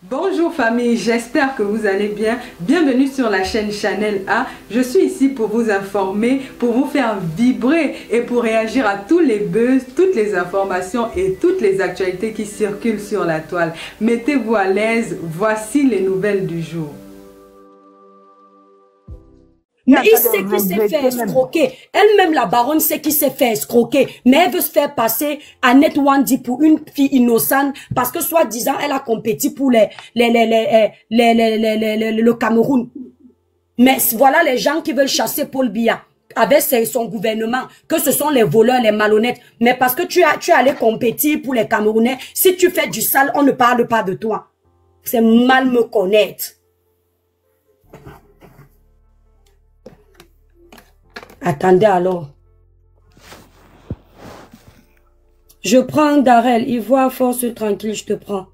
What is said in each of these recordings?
Bonjour famille, j'espère que vous allez bien. Bienvenue sur la chaîne Chanel A. Je suis ici pour vous informer, pour vous faire vibrer et pour réagir à tous les buzz, toutes les informations et toutes les actualités qui circulent sur la toile. Mettez-vous à l'aise, voici les nouvelles du jour. Mais il sait qui s'est fait escroquer. Elle-même, la baronne, sait qui s'est fait escroquer. Mais elle veut se faire passer Annette Wandi pour une fille innocente parce que, soi-disant, elle a compétit pour le Cameroun. Mais voilà les gens qui veulent chasser Paul Biya avec son gouvernement, que ce sont les voleurs, les malhonnêtes. Mais parce que tu es allé compétir pour les Camerounais, si tu fais du sale, on ne parle pas de toi. C'est mal me connaître. Attendez alors. Je prends Darel, Ivoire, force tranquille, je te prends.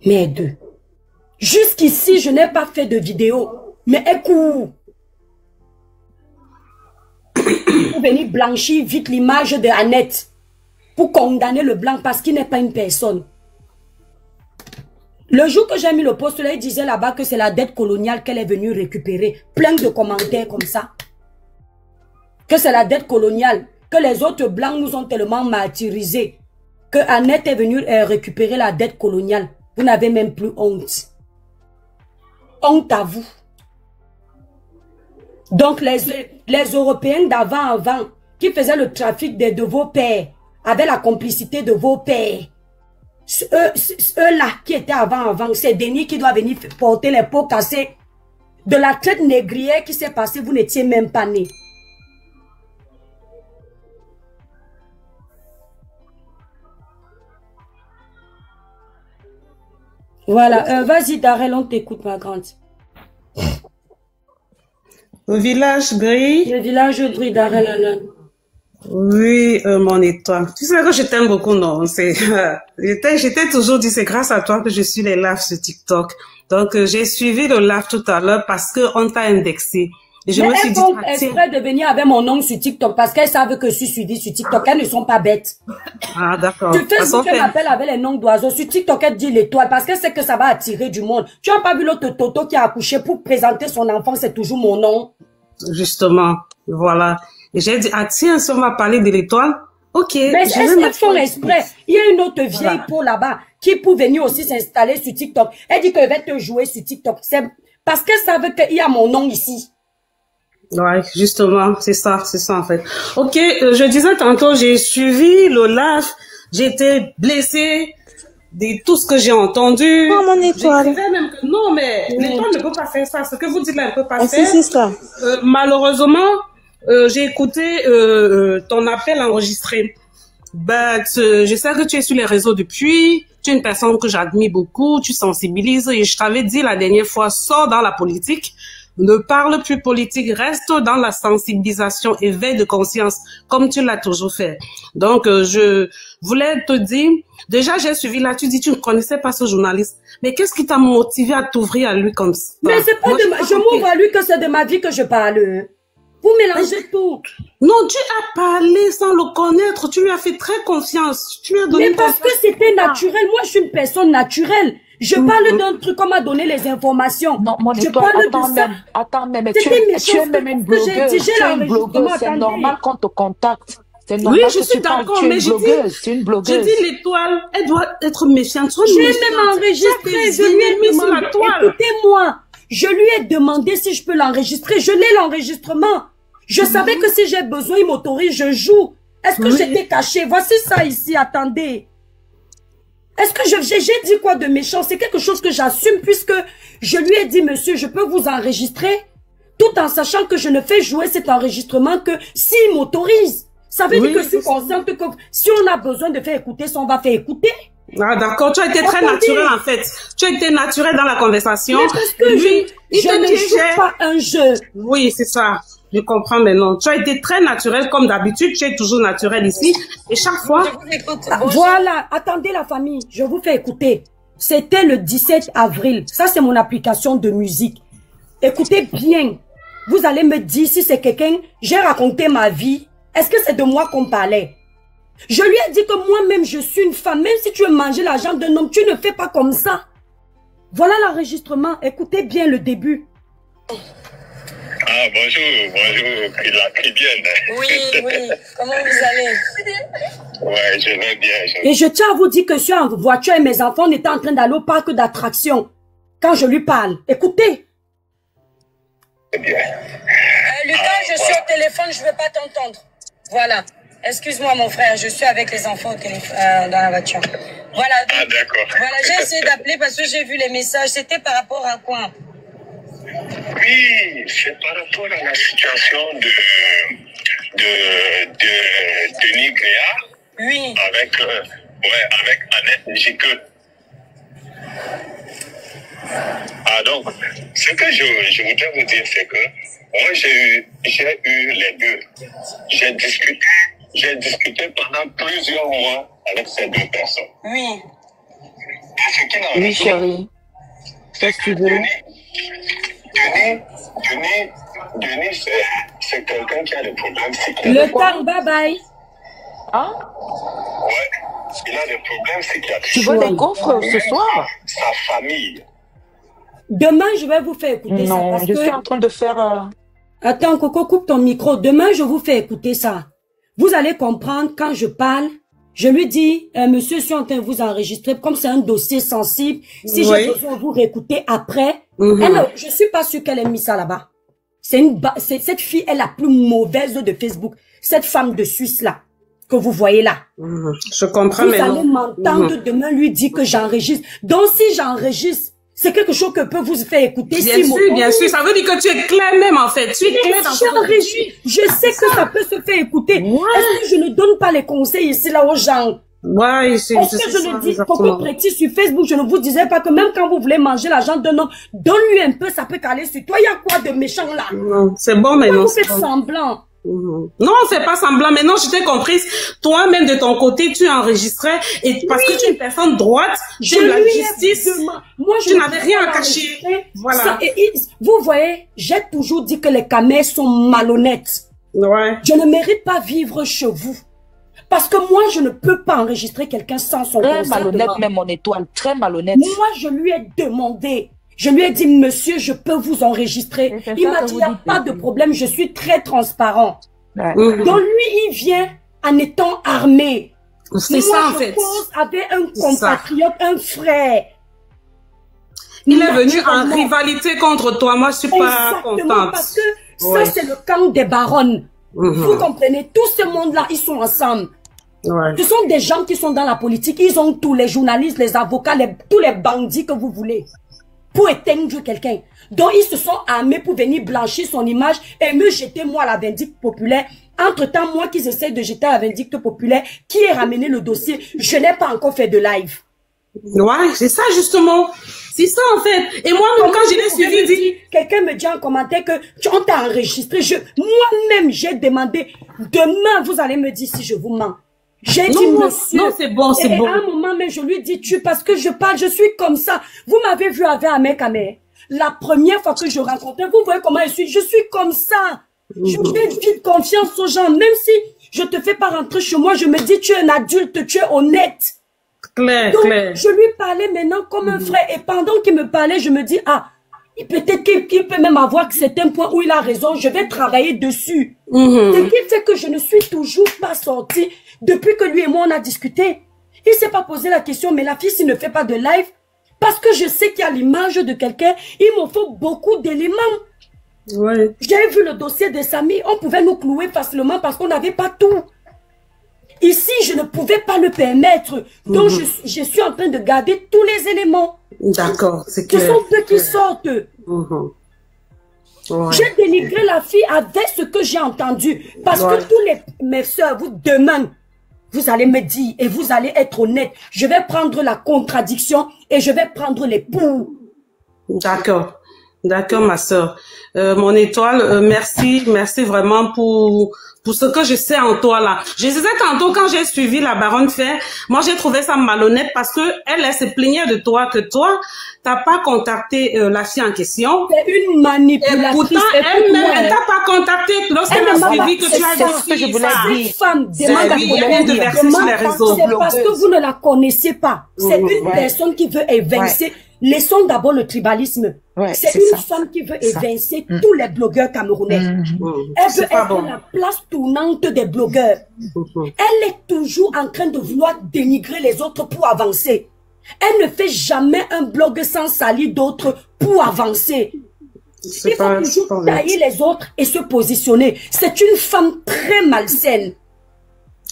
Merde. Jusqu'ici, je n'ai pas fait de vidéo. Mais écoute. Pour venir blanchir vite l'image de Annette. Pour condamner le blanc parce qu'il n'est pas une personne. Le jour que j'ai mis le post là, il disait là-bas que c'est la dette coloniale qu'elle est venue récupérer. Plein de commentaires comme ça. Que c'est la dette coloniale. Que les autres blancs nous ont tellement martyrisés. Que Annette est venue récupérer la dette coloniale. Vous n'avez même plus honte. Honte à vous. Donc les Européens d'avant, qui faisaient le trafic de vos pères, avaient la complicité de vos pères. Eux-là qui étaient avant, c'est Denis qui doit venir porter les pots cassés. De la traite négrière qui s'est passée, vous n'étiez même pas né. Voilà, vas-y Darel, on t'écoute ma grande. Au village gris. Le village gris Darel Alan. Oui, mon étoile. Tu sais que je t'aime beaucoup, non? J'étais toujours dit, c'est grâce à toi que je suis les lives sur TikTok. Donc, j'ai suivi le live tout à l'heure parce que on t'a indexé. Et je me suis dit, exprès de venir avec mon nom sur TikTok parce qu'elles savent que je suis suivie sur TikTok. Elles ne sont pas bêtes. Ah, d'accord. Tu fais ce qu'elle appelle avec les noms d'oiseaux. Sur TikTok, elle dit l'étoile parce qu'elle sait que ça va attirer du monde. Tu n'as pas vu l'autre Toto qui a accouché pour présenter son enfant, c'est toujours mon nom. Justement, voilà. Et j'ai dit, ah tiens, si on va parler de l'étoile, ok. Mais elles font exprès. Il y a une autre vieille peau là-bas qui peut venir aussi s'installer sur TikTok. Elle dit qu'elle va te jouer sur TikTok. C'est parce qu'elle savait qu'il y a mon nom ici. Ouais, justement, c'est ça en fait. Ok, je disais tantôt, j'ai suivi le live, j'étais blessée de tout ce que j'ai entendu. Oh, mon étoile. Même que non, mais l'étoile ne peut pas faire ça. Ce que vous dites là, elle ne peut pas faire. C'est ça. Malheureusement, j'ai écouté ton appel enregistré. Je sais que tu es sur les réseaux depuis. Tu es une personne que j'admire beaucoup. Tu sensibilises. Et je t'avais dit la dernière fois, sors dans la politique. Ne parle plus politique. Reste dans la sensibilisation, éveil de conscience, comme tu l'as toujours fait. Donc, je voulais te dire, déjà j'ai suivi là, tu dis tu ne connaissais pas ce journaliste. Mais qu'est-ce qui t'a motivé à t'ouvrir à lui comme ça? Mais c'est pas je m'ouvre à lui que c'est de ma vie que je parle. Vous mélangez tout. Non, tu as parlé sans le connaître. Tu lui as fait très confiance. Tu lui as donné. Mais parce que c'était naturel. Moi, je suis une personne naturelle. Je parle d'un truc, on m'a donné les informations. Non, mon étoile, attends même, tu es même une blogueuse. C'est normal qu'on te contacte. Oui, je suis d'accord, mais je dis l'étoile, elle doit être méfiante. J'ai même enregistré. Je lui ai mis sur la toile. Écoutez-moi. Je lui ai demandé si je peux l'enregistrer. Je l'ai l'enregistrement. Je savais que si j'ai besoin, il m'autorise, je joue. Est-ce que j'étais caché? Voici ça ici, attendez. Est-ce que j'ai dit quoi de méchant? C'est quelque chose que j'assume puisque je lui ai dit, monsieur, je peux vous enregistrer tout en sachant que je ne fais jouer cet enregistrement que s'il m'autorise. Ça veut dire que je suis consciente que si on a besoin de faire écouter ça, on va faire écouter. Ah d'accord, tu as été très naturel en fait. Tu as été naturel dans la conversation. Mais parce que je ne joue pas un jeu. Oui, c'est ça. Je comprends maintenant. Tu as été très naturel comme d'habitude. Tu es toujours naturel ici. Et chaque fois... Voilà. Attendez la famille. Je vous fais écouter. C'était le 17 avril. Ça, c'est mon application de musique. Écoutez bien. Vous allez me dire si c'est quelqu'un... J'ai raconté ma vie. Est-ce que c'est de moi qu'on parlait? Je lui ai dit que moi-même, je suis une femme. Même si tu veux manger la jambe d'un homme, tu ne fais pas comme ça. Voilà l'enregistrement. Écoutez bien le début. Ah, bonjour, la Cribienne. Oui, oui. Comment vous allez? Ouais, je vais bien. Et je tiens à vous dire que je suis en voiture et mes enfants étaient en train d'aller au parc d'attractions. Quand je lui parle. Écoutez. C'est bien. Lucas, je suis au téléphone, je ne veux pas t'entendre. Voilà. Excuse-moi, mon frère, je suis avec les enfants au téléphone, dans la voiture. Voilà. Ah, d'accord. Voilà, j'ai essayé d'appeler parce que j'ai vu les messages. C'était par rapport à quoi? Oui, c'est par rapport à la situation de Denis Gréa. Oui. Avec Annette Jiqueux. Ah, donc, ce que je voudrais vous dire, c'est que moi, j'ai eu les deux. J'ai discuté pendant plusieurs mois avec ces deux personnes. Oui. Et ce qui n'en Oui, chérie. Qu'est-ce que tu veux? Denis, c'est quelqu'un qui a des problèmes psychiatriques. Le temps, bye bye. Hein? Ouais, il a des problèmes psychiatriques. Tu veux des gaufres ce soir? Sa famille. Demain, je vais vous faire écouter ça. Non, Parce je que... suis en train de faire... Attends, Coco, coupe ton micro. Demain, je vous fais écouter ça. Vous allez comprendre quand je parle. Je lui dis, monsieur, je suis en train de vous enregistrer. Comme c'est un dossier sensible, si j'ai besoin de vous réécouter après. Je suis pas sûre qu'elle ait mis ça là-bas. Cette fille est la plus mauvaise de Facebook. Cette femme de Suisse là, que vous voyez là. Je comprends, vous allez m'entendre demain lui dire que j'enregistre. Donc si j'enregistre, c'est quelque chose que peut vous faire écouter. Bien sûr, ça veut dire que tu es clair même en fait. Tu es clair dans je sais que ça peut se faire écouter. Est-ce que je ne donne pas les conseils ici là aux gens? Ouais, est-ce que je le dis, Coco Prétis sur Facebook, je ne vous disais pas que même quand vous voulez manger l'argent d'un homme, donne-lui un peu, ça peut caler sur toi. Il y a quoi de méchant là? Non, c'est bon, mais non. Vous faites semblant. Non, c'est pas semblant. Maintenant, je t'ai comprise. Toi-même, de ton côté, tu enregistrais et parce que tu es une personne droite, de la justice, moi, tu n'avais rien à cacher. Voilà. Ça, vous voyez, j'ai toujours dit que les camels sont malhonnêtes. Ouais. Je ne mérite pas vivre chez vous. Parce que moi, je ne peux pas enregistrer quelqu'un sans son consentement. Très malhonnête, même mon étoile, très malhonnête. Moi, je lui ai demandé. Je lui ai dit, monsieur, je peux vous enregistrer. Il m'a dit, il n'y a pas de problème, je suis très transparent. Ouais. Donc lui, il vient en étant armé. C'est ça, en fait. Moi, je avec un compatriote, un frère. Il est venu en rivalité contre toi. Moi, je suis pas contente. Parce que ça, c'est le camp des baronnes. Vous comprenez, tout ce monde-là, ils sont ensemble. Ce sont des gens qui sont dans la politique. Ils ont tous les journalistes, les avocats, tous les bandits que vous voulez. Pour éteindre quelqu'un. Donc, ils se sont armés pour venir blanchir son image et me jeter, moi, à la vindicte populaire. Entre-temps, moi qui essaie de jeter à la vindicte populaire, qui ait ramené le dossier, je n'ai pas encore fait de live. Ouais, c'est ça, justement. C'est ça, en fait. Et moi-même, quand je l'ai suivi, quelqu'un me dit en commentaire que on t'a enregistré. Moi-même, j'ai demandé, demain, vous allez me dire si je vous mens. J'ai dit, monsieur. Non, c'est bon, c'est bon. Et à un moment même, je lui dis, parce que je parle, je suis comme ça. Vous m'avez vu avec Ahmed Kamer. La première fois que je rencontrais, vous voyez comment je suis comme ça. Je fais vite confiance aux gens. Même si je te fais pas rentrer chez moi, je me dis, tu es un adulte, tu es honnête. Claire, donc, claire. Je lui parlais maintenant comme un frère. Et pendant qu'il me parlait, je me dis, peut-être qu'il peut même avoir certains points où il a raison. Je vais travailler dessus. Ce qui fait que je ne suis toujours pas sortie. Depuis que lui et moi, on a discuté. Il s'est pas posé la question, mais la fille, s'il ne fait pas de live, parce que je sais qu'il y a l'image de quelqu'un, il m'en faut beaucoup d'éléments. Ouais. J'ai vu le dossier de Samy, on pouvait nous clouer facilement parce qu'on n'avait pas tout. Ici, je ne pouvais pas le permettre. Donc, je suis en train de garder tous les éléments. D'accord, c'est clair. Ce sont ceux qui sortent. Ouais. J'ai dénigré la fille avec ce que j'ai entendu. Parce que tous mes soeurs, vous demain, vous allez me dire et vous allez être honnête. Je vais prendre la contradiction et je vais prendre les pour. D'accord. D'accord, ma sœur. Mon étoile, merci vraiment pour ce que je sais en toi là. Je disais tantôt quand j'ai suivi la baronne Fer, moi j'ai trouvé ça malhonnête parce que elle se plaignait de toi que toi t'as pas contacté la fille en question. C'est une manipulatrice. Et pourtant elle t'a pas contacté lorsqu'elle a suivi que tu as dit ce que je voulais dire. Cette femme elle vient de verser sur les réseaux. C'est parce que vous ne la connaissez pas. C'est une personne qui veut évincer. Laissons d'abord le tribalisme. C'est une femme qui veut évincer tous les blogueurs camerounais. Elle veut être la place tournante des blogueurs. Elle est toujours en train de vouloir dénigrer les autres pour avancer. Elle ne fait jamais un blog sans salir d'autres pour avancer. Il faut toujours tailler les autres et se positionner. C'est une femme très malsaine.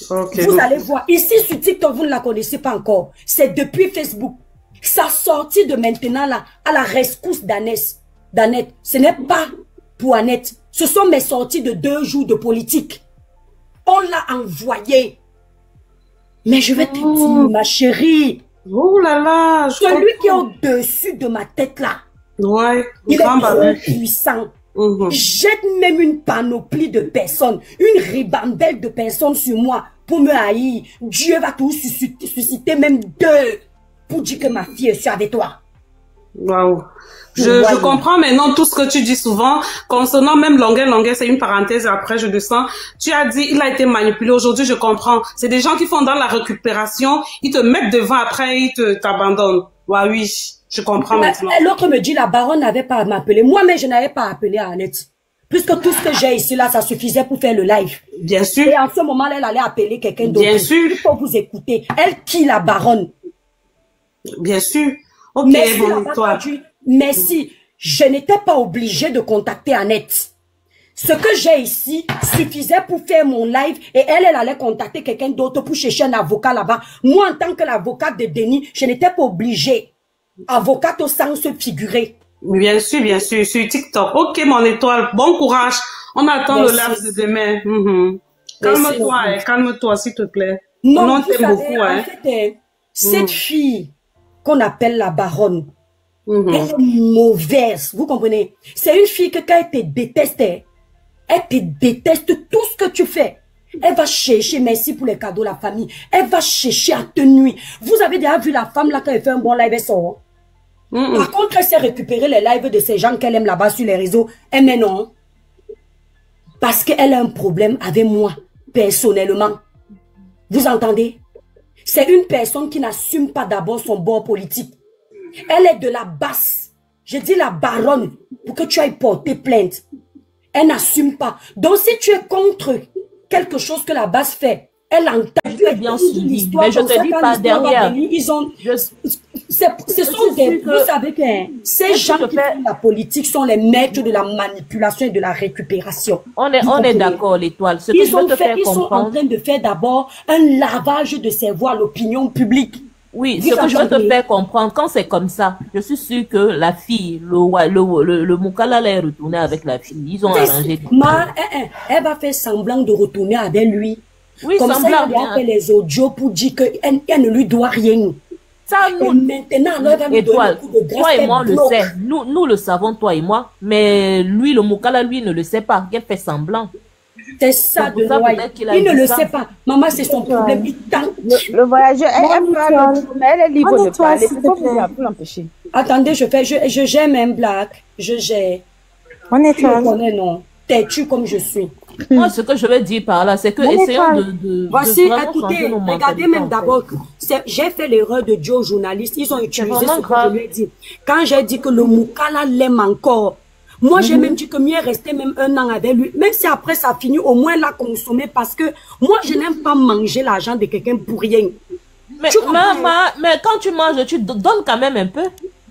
Vous allez voir. Ici sur TikTok, vous ne la connaissez pas encore. C'est depuis Facebook. Sa sortie de maintenant là, à la rescousse d'Annette, ce n'est pas pour Annette. Ce sont mes sorties de 2 jours de politique. On l'a envoyé. Mais je vais te dire, ma chérie. Oh là là. Celui qui est au-dessus de ma tête là. Ouais. Il est trop puissant. Jette même une panoplie de personnes, une ribambelle de personnes sur moi pour me haïr. Dieu va tout susciter même 2. Pour dire que ma fille, je suis avec toi. Waouh. Je comprends maintenant tout ce que tu dis souvent. Concernant même Longuet, c'est une parenthèse, après je descends. Tu as dit, il a été manipulé. Aujourd'hui, je comprends. C'est des gens qui font dans la récupération. Ils te mettent devant, après, ils t'abandonnent. Ouais, oui, je comprends maintenant. L'autre me dit, la baronne n'avait pas à m'appeler. Moi-même, je n'avais pas appelé à Annette. Puisque tout ce que j'ai ici, là, ça suffisait pour faire le live. Bien sûr. Et en ce moment-là, elle allait appeler quelqu'un d'autre. Bien sûr. Il faut vous écouter. Elle qui la baronne. Bien sûr. Ok, merci, bon, toi. Merci. Je n'étais pas obligée de contacter Annette. Ce que j'ai ici suffisait pour faire mon live et elle allait contacter quelqu'un d'autre pour chercher un avocat là-bas. Moi, en tant que l'avocate de Denis, je n'étais pas obligée. Avocate au sens figuré. Bien sûr, sur TikTok. Ok, mon étoile. Bon courage. On attend le live de demain. Calme-toi, calme-toi, s'il te plaît. Non, on t'aime beaucoup, en fait, cette fille qu'on appelle la baronne, elle est mauvaise, vous comprenez? C'est une fille que quand elle te déteste, elle te déteste tout ce que tu fais. Elle va chercher, merci pour les cadeaux, la famille. Elle va chercher à te nuire. Vous avez déjà vu la femme là quand elle fait un bon live, elle sort. Par contre, elle sait récupérer les lives de ces gens qu'elle aime là-bas sur les réseaux. Elle met non. Parce qu'elle a un problème avec moi, personnellement. Vous entendez? C'est une personne qui n'assume pas d'abord son bord politique. Elle est de la basse. Je dis la baronne pour que tu ailles porter plainte. Elle n'assume pas. Donc si tu es contre quelque chose que la basse fait, elle entend. Je suis bien suivi, mais je te dis pas derrière. Ce sont des... Vous savez que ces gens qui font la politique sont les maîtres de la manipulation et de la récupération. On est d'accord, l'étoile. Ils sont en train de faire d'abord un lavage de cerveau à l'opinion publique. Oui, ce que je veux te faire comprendre, quand c'est comme ça, je suis sûr que la fille, le Moukala est retourné avec la fille. Ils ont arrangé. Elle va faire semblant de retourner avec lui. Oui, comme ça, elle va faire les audios pour dire qu'elle ne lui doit rien. Ça, nous, et maintenant, elle va nous donner un coup de grâce. Toi et moi, on le sait. Nous le savons, toi et moi. Mais lui, le Moukala, lui, ne le sait pas. Elle fait semblant. C'est ça de noyer. Il ne le sait pas. Maman, c'est son problème. Il tente. Le voyageur, elle est libre de parler. Pourquoi vous l'empêcher? Attendez, je gère même blague. Je gère. On est tu me connais, non? Têtu comme je suis. Moi, ce que je veux dire par là, c'est que essayons de voici, écoutez, regardez même d'abord. J'ai fait l'erreur de dire aux journalistes. Ils ont utilisé ce que je lui ai dit. Quand j'ai dit que le Moukala l'aime encore, moi, j'ai même dit que mieux rester même 1 an avec lui. Même si après ça finit, au moins la consommer parce que moi, je n'aime pas manger l'argent de quelqu'un pour rien. Mais quand tu manges, tu donnes quand même un peu.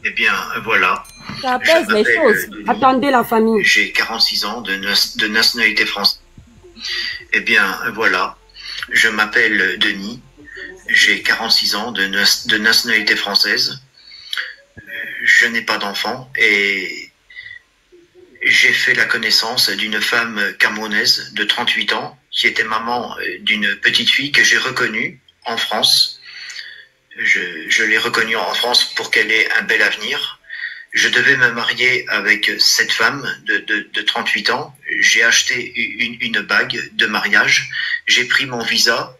Eh bien, voilà. Ça apaise les choses. Attendez la famille. J'ai 46 ans de nationalité française. Eh bien, voilà. Je m'appelle Denis. J'ai 46 ans de nationalité française. Je n'ai pas d'enfant et j'ai fait la connaissance d'une femme camerounaise de 38 ans qui était maman d'une petite fille que j'ai reconnue en France. Je l'ai reconnue en France pour qu'elle ait un bel avenir. Je devais me marier avec cette femme de 38 ans. J'ai acheté une bague de mariage. J'ai pris mon visa.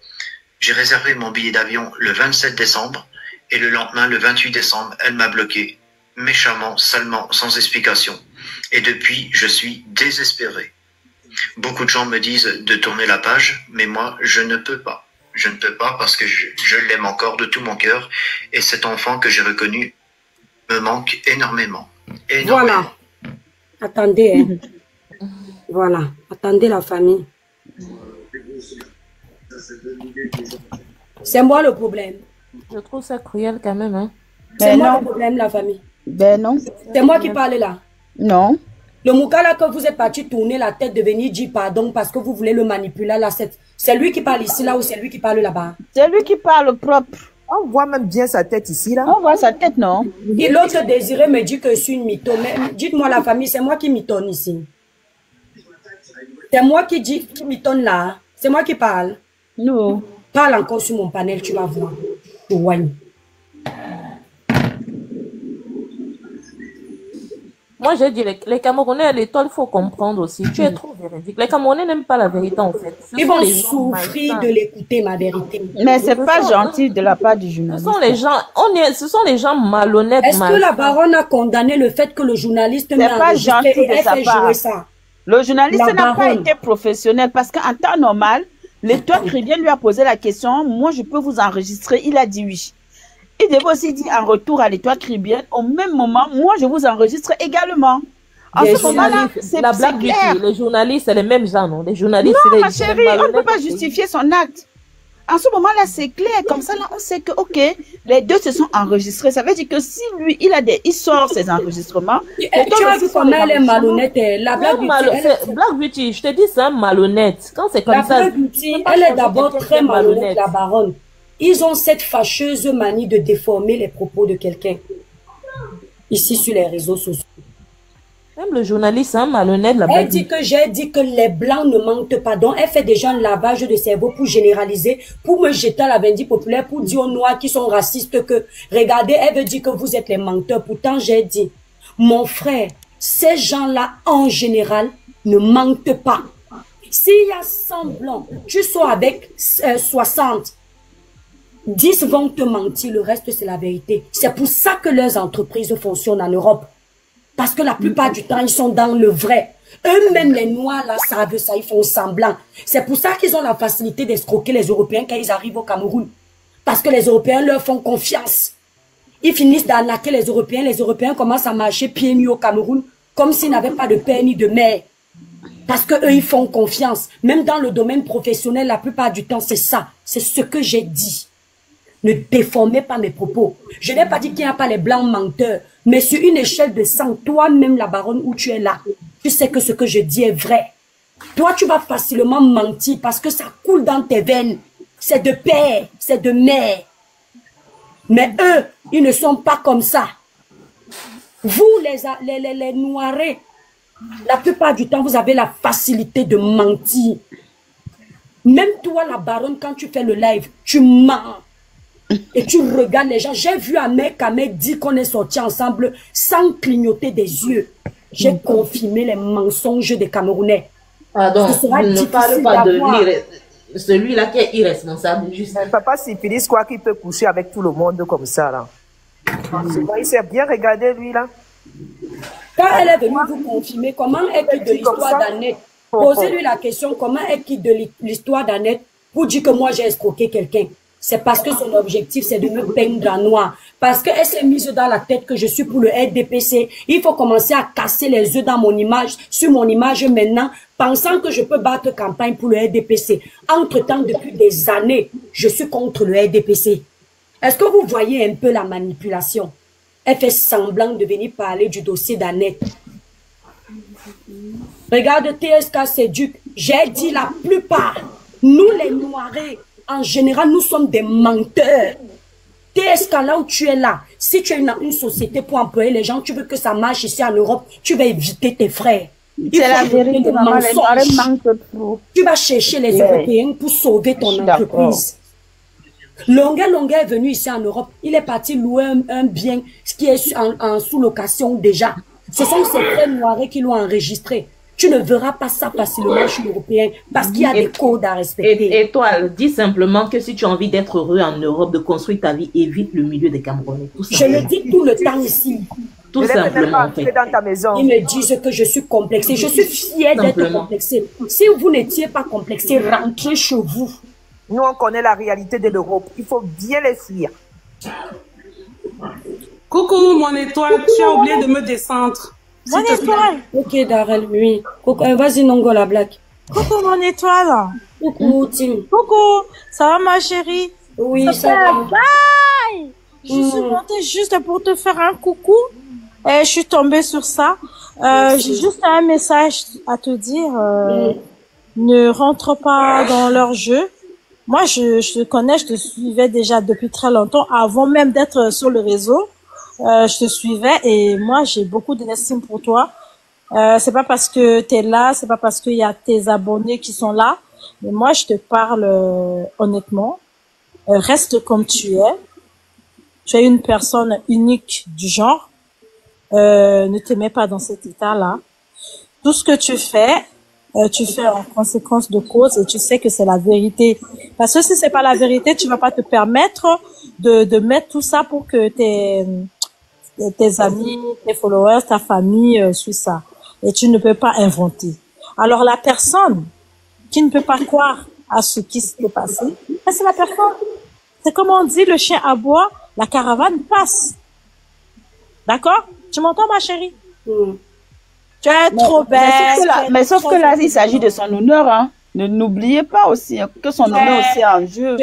J'ai réservé mon billet d'avion le 27 décembre. Et le lendemain, le 28 décembre, elle m'a bloqué. Méchamment, salement, sans explication. Et depuis, je suis désespéré. Beaucoup de gens me disent de tourner la page, mais moi, je ne peux pas. Je ne peux pas parce que je l'aime encore de tout mon cœur. Et cet enfant que j'ai reconnu me manque énormément. Voilà. Attendez. Hein. Voilà. Attendez la famille. C'est moi le problème. Je trouve ça cruel quand même. Hein. C'est moi le problème, la famille. Ben non. C'est moi qui parle là. Non. Le Moukala, que vous êtes parti tourner la tête de venir dire pardon parce que vous voulez le manipuler là, c'est lui qui parle ici là ou c'est lui qui parle là-bas? C'est lui qui parle propre. On voit même bien sa tête ici là. On voit sa tête, non? Et l'autre désiré me dit que je suis une mytho. Mais dites-moi la famille, c'est moi qui mitonne ici. C'est moi qui mitonne là. C'est moi qui parle. Non. Parle encore sur mon panel, tu vas voir. Ouais. Moi, j'ai dit, les Camerounais, l'étoile, il faut comprendre aussi. Tu es trop véridique. Les Camerounais n'aiment pas la vérité, en fait. Ils vont souffrir de l'écouter, ma vérité. Mais c'est pas gentil de la part du journaliste. Ce sont les gens malhonnêtes. Est-ce que la baronne a condamné le fait que le journaliste n'a pas gentil de sa part. Ça? Le journaliste n'a pas été professionnel parce qu'en temps normal, l'étoile chrétienne lui a posé la question, moi je peux vous enregistrer, il a dit oui. Il devait aussi dire en retour à l'étoile caribéenne, au même moment, moi je vous enregistre également. En ce moment-là, c'est clair. Les journalistes, c'est les mêmes gens, non? Les journalistes, non, ma chérie, on ne peut pas justifier son acte. En ce moment-là, c'est clair. Comme ça, là, on sait que, ok, les deux se sont enregistrés. Ça veut dire que si lui, il sort ses enregistrements. Tu as vu comment elle est malhonnête. La Black Beauty, je te dis, c'est un malhonnête. Quand c'est comme ça. La Black Beauty, elle est d'abord très malhonnête, la baronne. Ils ont cette fâcheuse manie de déformer les propos de quelqu'un. Ici, sur les réseaux sociaux. Même le journaliste, c'est un malhonnête. Elle dit que j'ai dit que les blancs ne mentent pas. Donc, elle fait déjà un lavage de cerveau pour généraliser, pour me jeter à la vindicte populaire, pour dire aux noirs qui sont racistes que, regardez, elle veut dire que vous êtes les menteurs. Pourtant, j'ai dit, mon frère, ces gens-là, en général, ne mentent pas. S'il y a 100 blancs, tu sois avec 60, 10 vont te mentir, le reste, c'est la vérité. C'est pour ça que leurs entreprises fonctionnent en Europe. Parce que la plupart du temps, ils sont dans le vrai. Eux-mêmes, les Noirs, là, savent ça, ils font semblant. C'est pour ça qu'ils ont la facilité d'escroquer les Européens quand ils arrivent au Cameroun. Parce que les Européens leur font confiance. Ils finissent d'arnaquer les Européens commencent à marcher pieds nus au Cameroun, comme s'ils n'avaient pas de père ni de mère. Parce que eux, ils font confiance. Même dans le domaine professionnel, la plupart du temps, c'est ça. C'est ce que j'ai dit. Ne déformez pas mes propos. Je n'ai pas dit qu'il n'y a pas les blancs menteurs. Mais sur une échelle de 100, toi-même, la baronne, où tu es là, tu sais que ce que je dis est vrai. Toi, tu vas facilement mentir parce que ça coule dans tes veines. C'est de père, c'est de mère. Mais eux, ils ne sont pas comme ça. Vous, les noirs, la plupart du temps, vous avez la facilité de mentir. Même toi, la baronne, quand tu fais le live, tu mens. Et tu regardes les gens. J'ai vu un mec dire qu'on est sortis ensemble sans clignoter des yeux. J'ai confirmé les mensonges des Camerounais. Pardon, ne parle pas de celui-là qui est irresponsable. Juste. Papa Syphilis, quoi qu'il peut coucher avec tout le monde comme ça, là. Il s'est bien regardé, lui, là. Quand elle est venue vous confirmer, comment est-il de l'histoire d'Annette? Posez-lui la question, comment est-il de l'histoire d'Annette pour dire que moi j'ai escroqué quelqu'un? C'est parce que son objectif, c'est de me peindre en noir. Parce qu'elle s'est mise dans la tête que je suis pour le RDPC. Il faut commencer à casser les œufs dans mon image, sur mon image maintenant, pensant que je peux battre campagne pour le RDPC. Entre-temps, depuis des années, je suis contre le RDPC. Est-ce que vous voyez un peu la manipulation? Elle fait semblant de venir parler du dossier d'Annette. Regarde TSK Séduc. J'ai dit la plupart. Nous les Noirs, en général, nous sommes des menteurs. TSK, là où tu es là, si tu es une société pour employer les gens, tu veux que ça marche ici en Europe, tu vas éviter tes frères. C'est la vérité, maman, les Noirs mentent trop. Tu vas chercher les Européens pour sauver ton entreprise. Longuet est venu ici en Europe. Il est parti louer un bien qui est en sous-location déjà. Ce sont ces frères noirs qui l'ont enregistré. Tu ne verras pas ça facilement chez l'Européen parce qu'il y a des codes à respecter. Et toi, dis simplement que si tu as envie d'être heureux en Europe, de construire ta vie, évite le milieu des Camerounais. Je le dis tout le temps ici. Tout simplement, en fait. Dans ta maison. Ils me disent que je suis complexée. Je suis fière d'être complexée. Si vous n'étiez pas complexée, rentrez chez vous. Nous, on connaît la réalité de l'Europe. Il faut bien les fuir. Coucou, mon étoile. Tu as oublié de me descendre. Mon étoile. Ok, Darrell, oui. Vas-y, Nongo, la blague. Coucou, mon étoile. Coucou, Tim. Coucou. Ça va, ma chérie? Oui, ça va. Bye. Je suis montée juste pour te faire un coucou. Et je suis tombée sur ça. J'ai juste un message à te dire. Ne rentre pas dans leur jeu. Moi, je te connais, je te suivais déjà depuis très longtemps, avant même d'être sur le réseau. Je te suivais et moi, j'ai beaucoup d'estime pour toi. C'est pas parce que t'es là, c'est pas parce qu'il y a tes abonnés qui sont là. Mais moi, je te parle honnêtement. Reste comme tu es. Tu es une personne unique du genre. Ne te mets pas dans cet état-là. Tout ce que tu fais en conséquence de cause et tu sais que c'est la vérité. Parce que si c'est pas la vérité, tu vas pas te permettre de mettre tout ça pour que tes amis, tes followers, ta famille suivent ça. Et tu ne peux pas inventer. Alors la personne qui ne peut pas croire à ce qui s'est passé, c'est la personne. C'est comme on dit, le chien aboie, la caravane passe. D'accord? Tu m'entends, ma chérie? Tu es trop belle. Mais sauf que là, il s'agit de son honneur, hein. N'oubliez pas aussi que son honneur aussi est en jeu.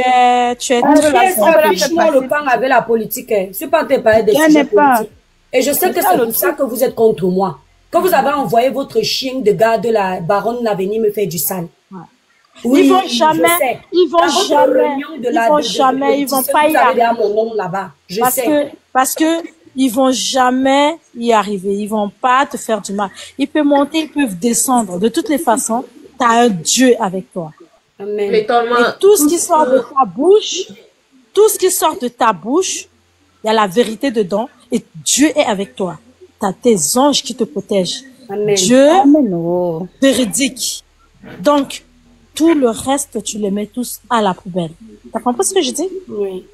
Tu es franchement le pan avec la politique. Je ne suis pas en train de parler des sujets politiques. Et je sais que c'est pour ça que vous êtes contre moi. Que vous avez envoyé votre chien de garde, la baronne l'a venir me faire du sale. Oui, ils vont jamais, ils vont pas y arriver. Mon nom là-bas. Parce que ils vont jamais y arriver. Ils vont pas te faire du mal. Ils peuvent monter, ils peuvent descendre. De toutes les façons, t'as un Dieu avec toi. Amen. Et tout ce qui sort de ta bouche, il y a la vérité dedans et Dieu est avec toi. T'as tes anges qui te protègent. Amen. Dieu, véridique. Donc, tout le reste, tu les mets tous à la poubelle. T'as compris ce que je dis? Oui.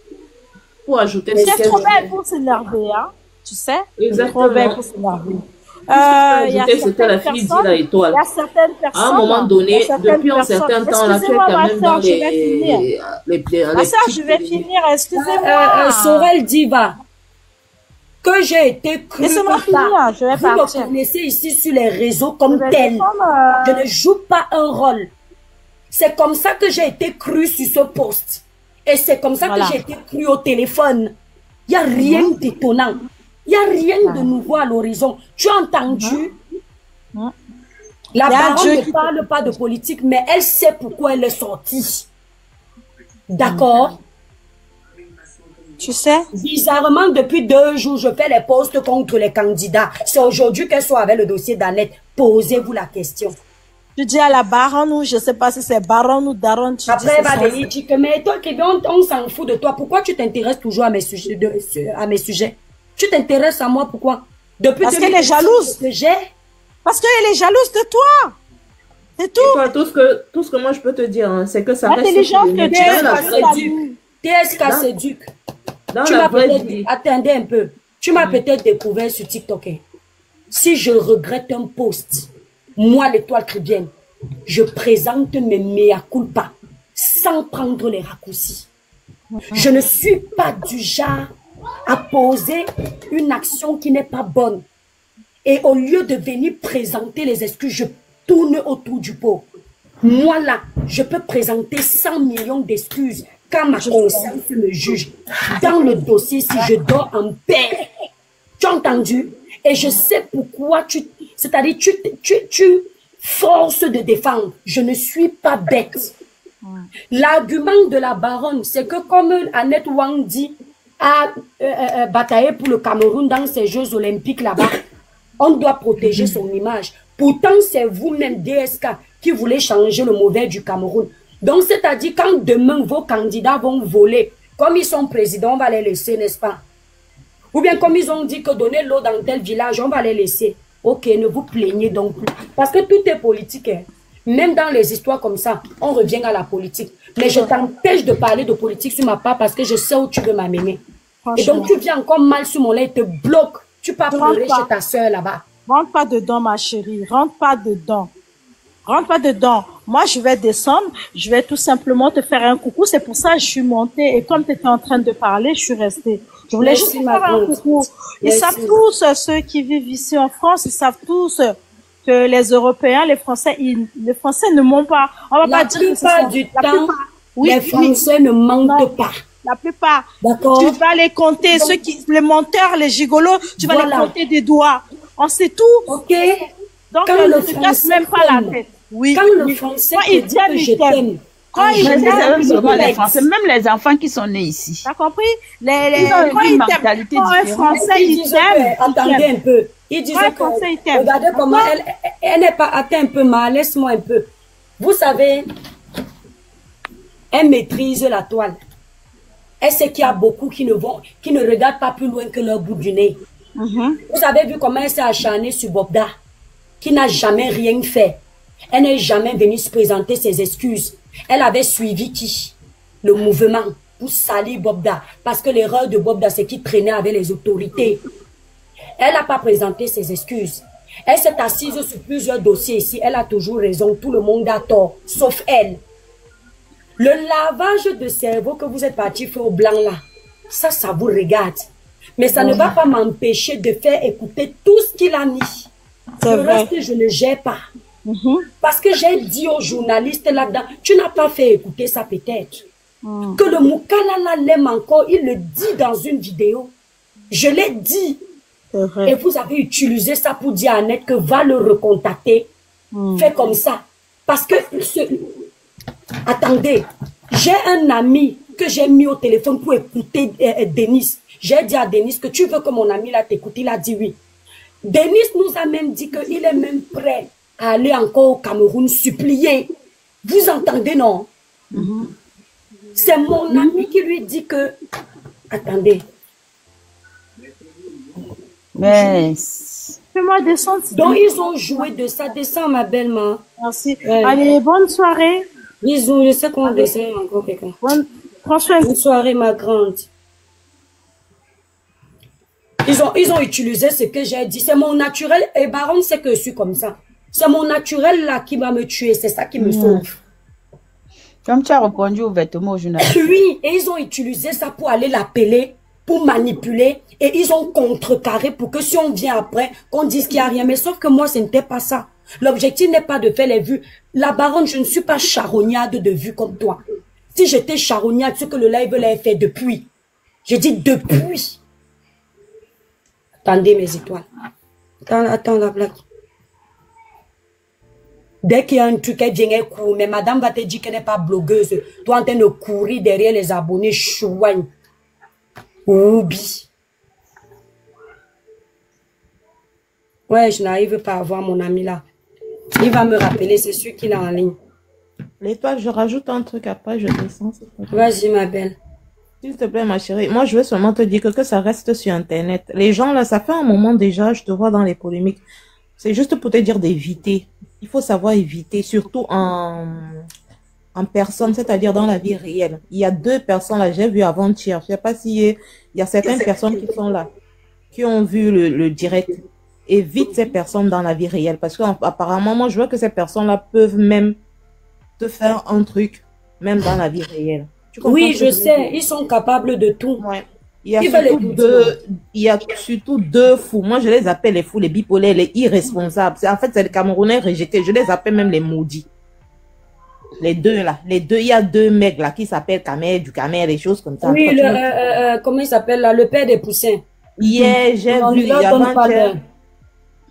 Pour ajouter c'est trop belle pour s'énerver, hein? Tu sais? Exactement. Trop belle pour s'énerver. C'était la fille dit la étoile. Il y a certaines personnes. À un moment donné, depuis un certain temps, la fille est quand même dans les ma soeur, je vais finir. Excusez-moi. Sorel Diva. Que j'ai été crue. Laissez-moi finir, je vais partir. Vous me connaissez ici sur les réseaux comme tel. Je ne joue pas un rôle. C'est comme ça que j'ai été crue sur ce poste. Et c'est comme ça que j'ai été crue au téléphone. Il n'y a rien d'étonnant. Il n'y a rien de nouveau à l'horizon. Tu as entendu? La baronne ne parle pas de politique, mais elle sait pourquoi elle est sortie. D'accord? Tu sais? Bizarrement, depuis 2 jours, je fais les posts contre les candidats. C'est aujourd'hui qu'elle soit avec le dossier d'Annette. Posez-vous la question. Tu dis à la baronne ou je ne sais pas si c'est baronne ou daronne. Après, elle va venir dire que, mais toi, on s'en fout de toi. Pourquoi tu t'intéresses toujours à mes sujets? Tu t'intéresses à moi, pourquoi? Depuis parce qu'elle est jalouse. Parce qu'elle est jalouse de toi. C'est tout. Toi, tout ce que moi je peux te dire, hein, c'est que ça reste TSK s'éduque. Tu m'as peut-être, attendez un peu. Tu m'as peut-être découvert sur TikTok. Si je regrette un post, moi, l'étoile chrétienne, je présente mes mea culpa sans prendre les raccourcis. Je ne suis pas du genre à poser une action qui n'est pas bonne. Et au lieu de venir présenter les excuses, je tourne autour du pot. Moi là, je peux présenter 100 millions d'excuses quand ma conscience me juge. Dans le dossier, si je dors en paix, tu as entendu? Et je sais pourquoi c'est-à-dire tu forces de défendre. Je ne suis pas bête. L'argument de la baronne, c'est que comme Annette Wang dit, a bataillé pour le Cameroun dans ces Jeux Olympiques là-bas, on doit protéger son image. Pourtant, c'est vous-même, DSK, qui voulez changer le mauvais du Cameroun. Donc, c'est-à-dire, quand demain, vos candidats vont voler Comme ils sont présidents, on va les laisser, n'est-ce pas? Ou bien comme ils ont dit que donner l'eau dans tel village, on va les laisser. Ok, ne vous plaignez donc plus. Parce que tout est politique. Hein. Même dans les histoires comme ça, on revient à la politique. Mais je t'empêche de parler de politique sur ma part parce que je sais où tu veux m'amener. Et donc tu viens encore mal sur mon lait et te bloque. Tu pars pleurer chez ta soeur là-bas. Rentre pas dedans, ma chérie. Rentre pas dedans. Rentre pas dedans. Moi, je vais descendre. Je vais tout simplement te faire un coucou. C'est pour ça que je suis montée. Et comme tu étais en train de parler, je suis restée. Je voulais juste te faire un coucou. Ils savent tous, ceux qui vivent ici en France, ils savent tous que les Européens, les Français ne mentent pas. On va pas dire que la plupart du temps, les Français ne mentent pas. La plupart. D'accord. Tu vas les compter. Ceux qui, les menteurs, les gigolos, tu vas les compter des doigts. On sait tout. Ok. Donc, ne te casse même pas la tête. Oui. Quand le Français te dit que je t'aime. Même les enfants qui sont nés ici. T'as compris? Ils ont une mentalité différente. Un Français, il t'aime. Attendez un peu. Il disait que, regardez comment elle n'est pas atteinte un peu mal. Laisse-moi un peu. Vous savez, elle maîtrise la toile. Elle sait qu'il y a beaucoup qui ne regardent pas plus loin que leur bout du nez. Vous avez vu comment elle s'est acharnée sur Bobda, qui n'a jamais rien fait. Elle n'est jamais venue se présenter ses excuses. Elle avait suivi qui? Le mouvement pour salir Bobda. Parce que l'erreur de Bobda, c'est qu'il traînait avec les autorités. Elle n'a pas présenté ses excuses. Elle s'est assise sur plusieurs dossiers ici. Elle a toujours raison. Tout le monde a tort, sauf elle. Le lavage de cerveau que vous êtes parti faire au blanc là, ça vous regarde. Mais ça ne va pas m'empêcher de faire écouter tout ce qu'il a mis. Le reste, je ne gère pas. Parce que j'ai dit aux journalistes là-dedans, tu n'as pas fait écouter ça peut-être. Que le Moukala l'aime encore, il le dit dans une vidéo. Je l'ai dit. Et vous avez utilisé ça pour dire à Annette que va le recontacter. Fais comme ça. Parce que, attendez, j'ai un ami que j'ai mis au téléphone pour écouter Denis. J'ai dit à Denis que tu veux que mon ami là t'écoute. Il a dit oui. Denis nous a même dit qu'il est même prêt à aller encore au Cameroun supplier. Vous entendez, non? C'est mon ami qui lui dit que... Attendez. Mais... Fais-moi descendre. Donc, ils ont joué de ça. Descends, ma belle-maman. Merci. Allez, bonne soirée. Bisous. Je sais qu'on descend encore quelqu'un. Bonne soirée, ma grande. Ils ont utilisé ce que j'ai dit. C'est mon naturel. Et Baron sait que je suis comme ça. C'est mon naturel là qui va me tuer. C'est ça qui me sauve. Comme tu as répondu ouvertement aux journalistes. Oui, et ils ont utilisé ça pour aller l'appeler, pour manipuler. Et ils ont contrecarré pour que si on vient après, qu'on dise qu'il n'y a rien. Mais sauf que moi, ce n'était pas ça. L'objectif n'est pas de faire les vues. La baronne, je ne suis pas charognade de vues comme toi. Si j'étais charognade, ce que le live l'a fait depuis. Je dis depuis. Attendez mes étoiles. Attends la blague. Dès qu'il y a un truc, elle vient, elle court. Mais madame va te dire qu'elle n'est pas blogueuse. Toi, en train de courir derrière les abonnés, chouigne. Oubi. Ouais, je n'arrive pas à voir mon ami là. Il va me rappeler, c'est sûr qu'il est en ligne. L'étoile, je rajoute un truc après, je descends. Vas-y, ma belle. S'il te plaît, ma chérie. Moi, je veux seulement te dire que ça reste sur Internet. Les gens, là, ça fait un moment déjà, je te vois dans les polémiques. C'est juste pour te dire d'éviter. Il faut savoir éviter, surtout en personne, c'est-à-dire dans la vie réelle. Il y a 2 personnes là, j'ai vu avant-hier. Je sais pas il y a certaines personnes qui sont là, qui ont vu le direct. Évite ces personnes dans la vie réelle. Parce qu'apparemment, moi, je vois que ces personnes-là peuvent même te faire un truc, même dans la vie réelle. Oui, je sais. Ils sont capables de tout. Ouais. Il y a surtout deux fous. Moi, je les appelle les fous, les bipolaires, les irresponsables. En fait, c'est les Camerounais rejetés. Je les appelle même les maudits. Les deux, là. Les deux, il y a 2 mecs, là, qui s'appellent Kamer, du Kamer, des choses comme ça. Oui, comment il s'appelle, là? Le père des poussins. Hier,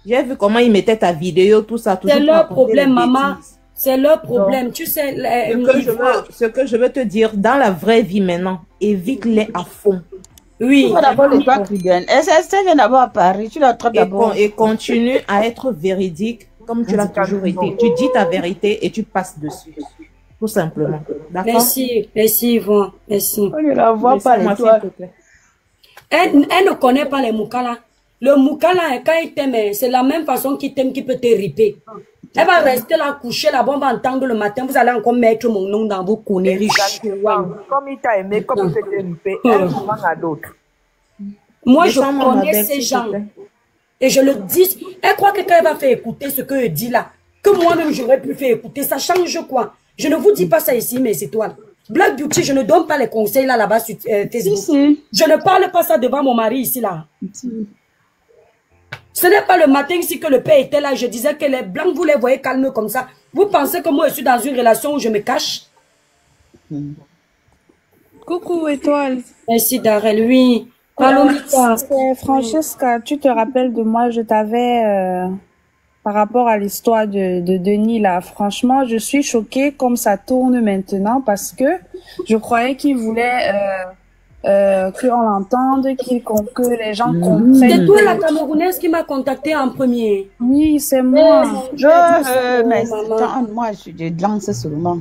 j'ai vu comment ils mettaient ta vidéo, tout ça. C'est leur problème, maman. C'est leur problème. Donc, tu sais, ce que je veux te dire, dans la vraie vie maintenant, évite-les à fond. Oui. Tu vas d'abord les toi qui gagne. SST vient d'abord à Paris. Tu l'attrapes d'abord. Et continue à être véridique comme tu l'as toujours été. Tu dis ta vérité et tu passes dessus. Tout simplement. D'accord? Merci, merci Yvonne, merci. On ne la voit pas l'étoile. Elle ne connaît pas les Moukala. Le Moukala, quand il t'aime, c'est la même façon qu'il t'aime qui peut te riper. Elle va rester là, coucher là-bas, on va entendre le matin, vous allez encore mettre mon nom dans vos conneries. Comme il t'a aimé, comme il peut te riper, elle demande à d'autres. Moi, je connais ces gens. Et je le dis, elle croit que quand elle va faire écouter ce que je dis là, que moi-même j'aurais pu faire écouter, ça change quoi? Je ne vous dis pas ça ici, mes étoiles. Black Beauty, je ne donne pas les conseils là-bas sur Facebook. Je ne parle pas ça devant mon mari ici là. Ce n'est pas le matin ici que le père était là, je disais que les blancs, vous les voyez calmes comme ça. Vous pensez que moi je suis dans une relation où je me cache? Coucou étoile. Merci Darrell, oui. C'est Francesca, tu te rappelles de moi, je t'avais par rapport à l'histoire de Denis là. Franchement, je suis choquée comme ça tourne maintenant parce que je croyais qu'il voulait qu'on l'entende, que les gens comprennent. C'est toi la Camerounaise qui m'a contacté en premier. Oui, c'est moi. Mais moi, je suis de lance seulement.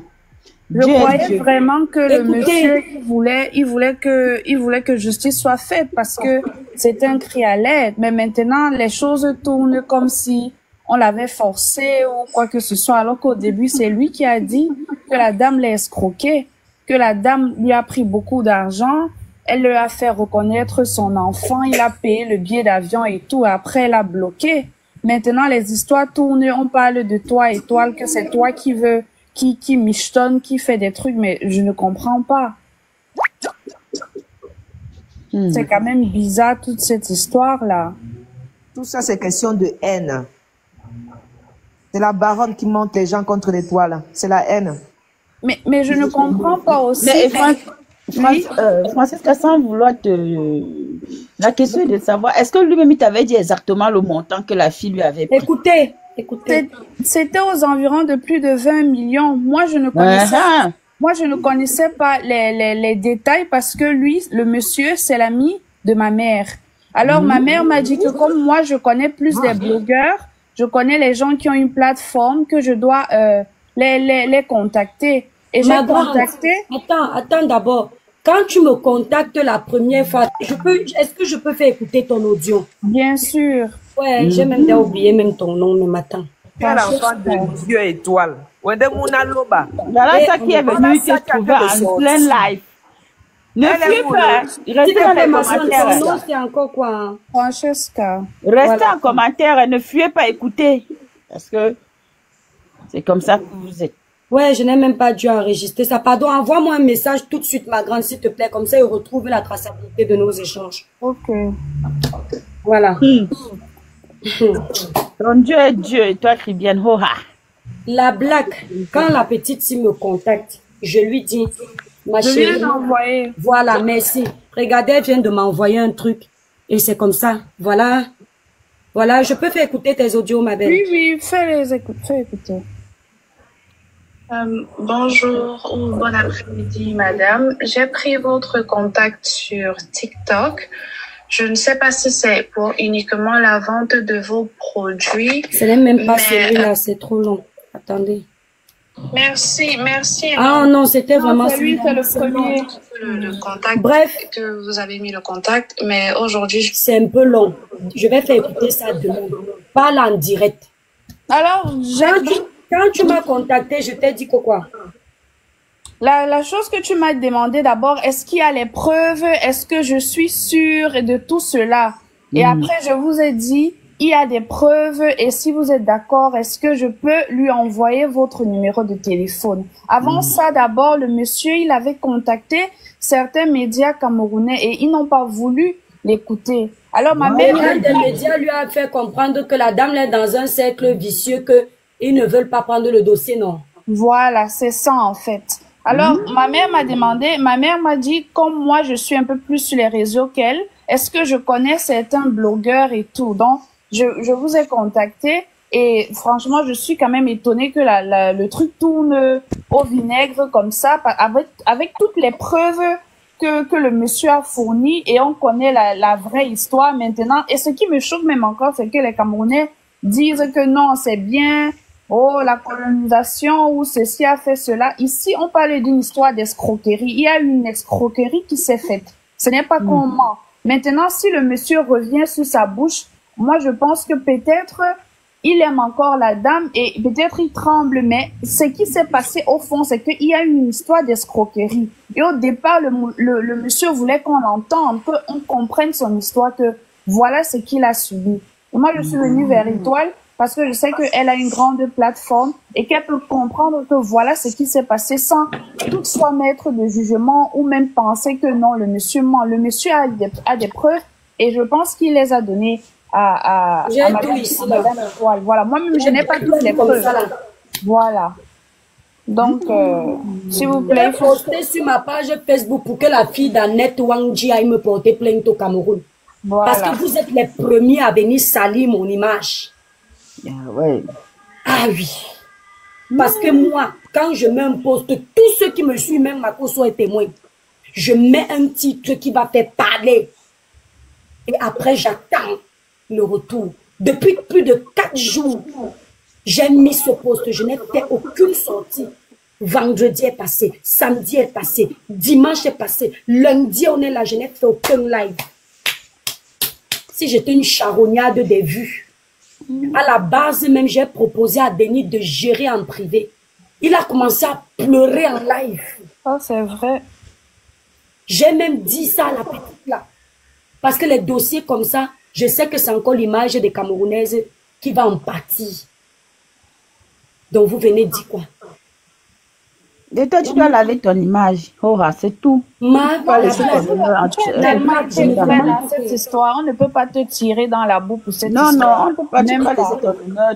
Je croyais vraiment que le monsieur il voulait que justice soit faite parce que c'était un cri à l'aide. Mais maintenant, les choses tournent comme si on l'avait forcé ou quoi que ce soit. Alors qu'au début, c'est lui qui a dit que la dame l'a escroqué, que la dame lui a pris beaucoup d'argent. Elle lui a fait reconnaître son enfant. Il a payé le billet d'avion et tout. Après, elle a bloqué. Maintenant, les histoires tournent. On parle de toi, étoile, que c'est toi qui veux qui michetonne, qui fait des trucs, mais je ne comprends pas. C'est quand même bizarre, toute cette histoire-là. Tout ça, c'est question de haine. C'est la baronne qui monte les gens contre l'étoile. C'est la haine. Mais je ne comprends pas aussi. Mais Francesca, sans vouloir la question est de savoir, est-ce que lui-même il t'avait dit exactement le montant que la fille lui avait pris? Écoutez. C'était aux environs de plus de 20 millions. Moi, je ne connaissais pas les détails parce que lui, le monsieur, c'est l'ami de ma mère. Alors, ma mère m'a dit que comme moi, je connais plus des blogueurs, je connais les gens qui ont une plateforme, que je dois les contacter. Et j'ai contacté... Attends d'abord. Quand tu me contactes la première fois, est-ce que je peux faire écouter ton audio? Bien sûr. Ouais, j'ai même oublié même ton nom le matin. Quel enfant de Dieu étoile. Voilà ça qui est venu te trouver en plein live. Ne fuis pas. Restez dans les commentaires. Ton nom, c'est encore quoi? Francesca. Restez en commentaire et ne fuyez pas écouter. Parce que c'est comme ça que vous êtes. Ouais, je n'ai même pas dû enregistrer ça. Pardon, envoie-moi un message tout de suite, ma grande, s'il te plaît. Comme ça, il retrouve la traçabilité de nos échanges. Ok. Voilà. Ton Dieu est Dieu et toi, Cribienne, hoha. La blague, quand la petite fille me contacte, je lui dis, ma chérie, je lui ai envoyé. Voilà, merci. Regardez, elle vient de m'envoyer un truc. Et c'est comme ça. Voilà. Voilà, je peux faire écouter tes audios, ma belle. Oui, fais écouter. Bonjour ou bon après-midi, madame. J'ai pris votre contact sur TikTok. Je ne sais pas si c'est pour uniquement la vente de vos produits. Ce n'est même pas celui-là, c'est trop long. Attendez. Merci. Ah non, c'était vraiment celui-là. C'est le premier. Le contact. Bref. Que vous avez mis le contact, mais aujourd'hui... C'est un peu long. Je vais faire écouter ça demain. Parle en direct. Alors, quand tu m'as contacté, je t'ai dit que quoi? La chose que tu m'as demandé d'abord, est-ce qu'il y a les preuves? Est-ce que je suis sûre de tout cela? Et après, je vous ai dit, il y a des preuves et si vous êtes d'accord, est-ce que je peux lui envoyer votre numéro de téléphone? Avant ça, d'abord, le monsieur, il avait contacté certains médias camerounais et ils n'ont pas voulu l'écouter. Alors, ma mère... des médias lui a fait comprendre que la dame est dans un cercle vicieux, que ils ne veulent pas prendre le dossier, non? Voilà, c'est ça en fait. Alors, ma mère m'a dit, comme moi, je suis un peu plus sur les réseaux qu'elle, est-ce que je connais certains blogueurs et tout? Donc, je vous ai contacté et franchement, je suis quand même étonnée que le truc tourne au vinaigre comme ça, avec toutes les preuves que le monsieur a fournies et on connaît la vraie histoire maintenant. Et ce qui me choque même encore, c'est que les Camerounais disent que non, c'est bien, oh, la colonisation ou ceci a fait cela. Ici, on parle d'une histoire d'escroquerie. Il y a une escroquerie qui s'est faite. Ce n'est pas qu'on ment. Maintenant, si le monsieur revient sur sa bouche, moi, je pense que peut-être il aime encore la dame et peut-être il tremble, mais ce qui s'est passé au fond, c'est qu'il y a une histoire d'escroquerie. Et au départ, le monsieur voulait qu'on entende, qu'on comprenne son histoire, que voilà ce qu'il a subi. Et moi, je suis venue vers Étoile parce que je sais qu'elle a une grande plateforme et qu'elle peut comprendre que voilà ce qui s'est passé sans toutefois mettre de jugement ou même penser que non, le monsieur ment. Le monsieur a des preuves et je pense qu'il les a données à Madame Étoile. Voilà, moi-même, je n'ai pas toutes les preuves. Voilà. Donc, s'il vous plaît, il faut poster sur ma page Facebook pour que la fille d'Annette Wangji aille me porter plainte au Cameroun. Voilà. Parce que vous êtes les premiers à venir salir mon image. Ouais. Ah oui. Parce que moi, quand je mets un post, tous ceux qui me suivent, même ma cause sont témoins, je mets un titre qui va faire parler. Et après, j'attends le retour. Depuis plus de 4 jours, j'ai mis ce post. Je n'ai fait aucune sortie. Vendredi est passé, samedi est passé, dimanche est passé, lundi on est là, je n'ai fait aucun live. Si j'étais une charognade des vues, à la base même, j'ai proposé à Denis de gérer en privé. Il a commencé à pleurer en live. Oh, c'est vrai. J'ai même dit ça à la petite là. Parce que les dossiers comme ça, je sais que c'est encore l'image des Camerounaises qui va en pâtir. Donc vous venez dire quoi? Et toi, tu dois laver ton image. Oh, c'est tout. Cette histoire, on ne peut pas te tirer dans la boue pour cette histoire. Non, on ne peut pas laisser ton honneur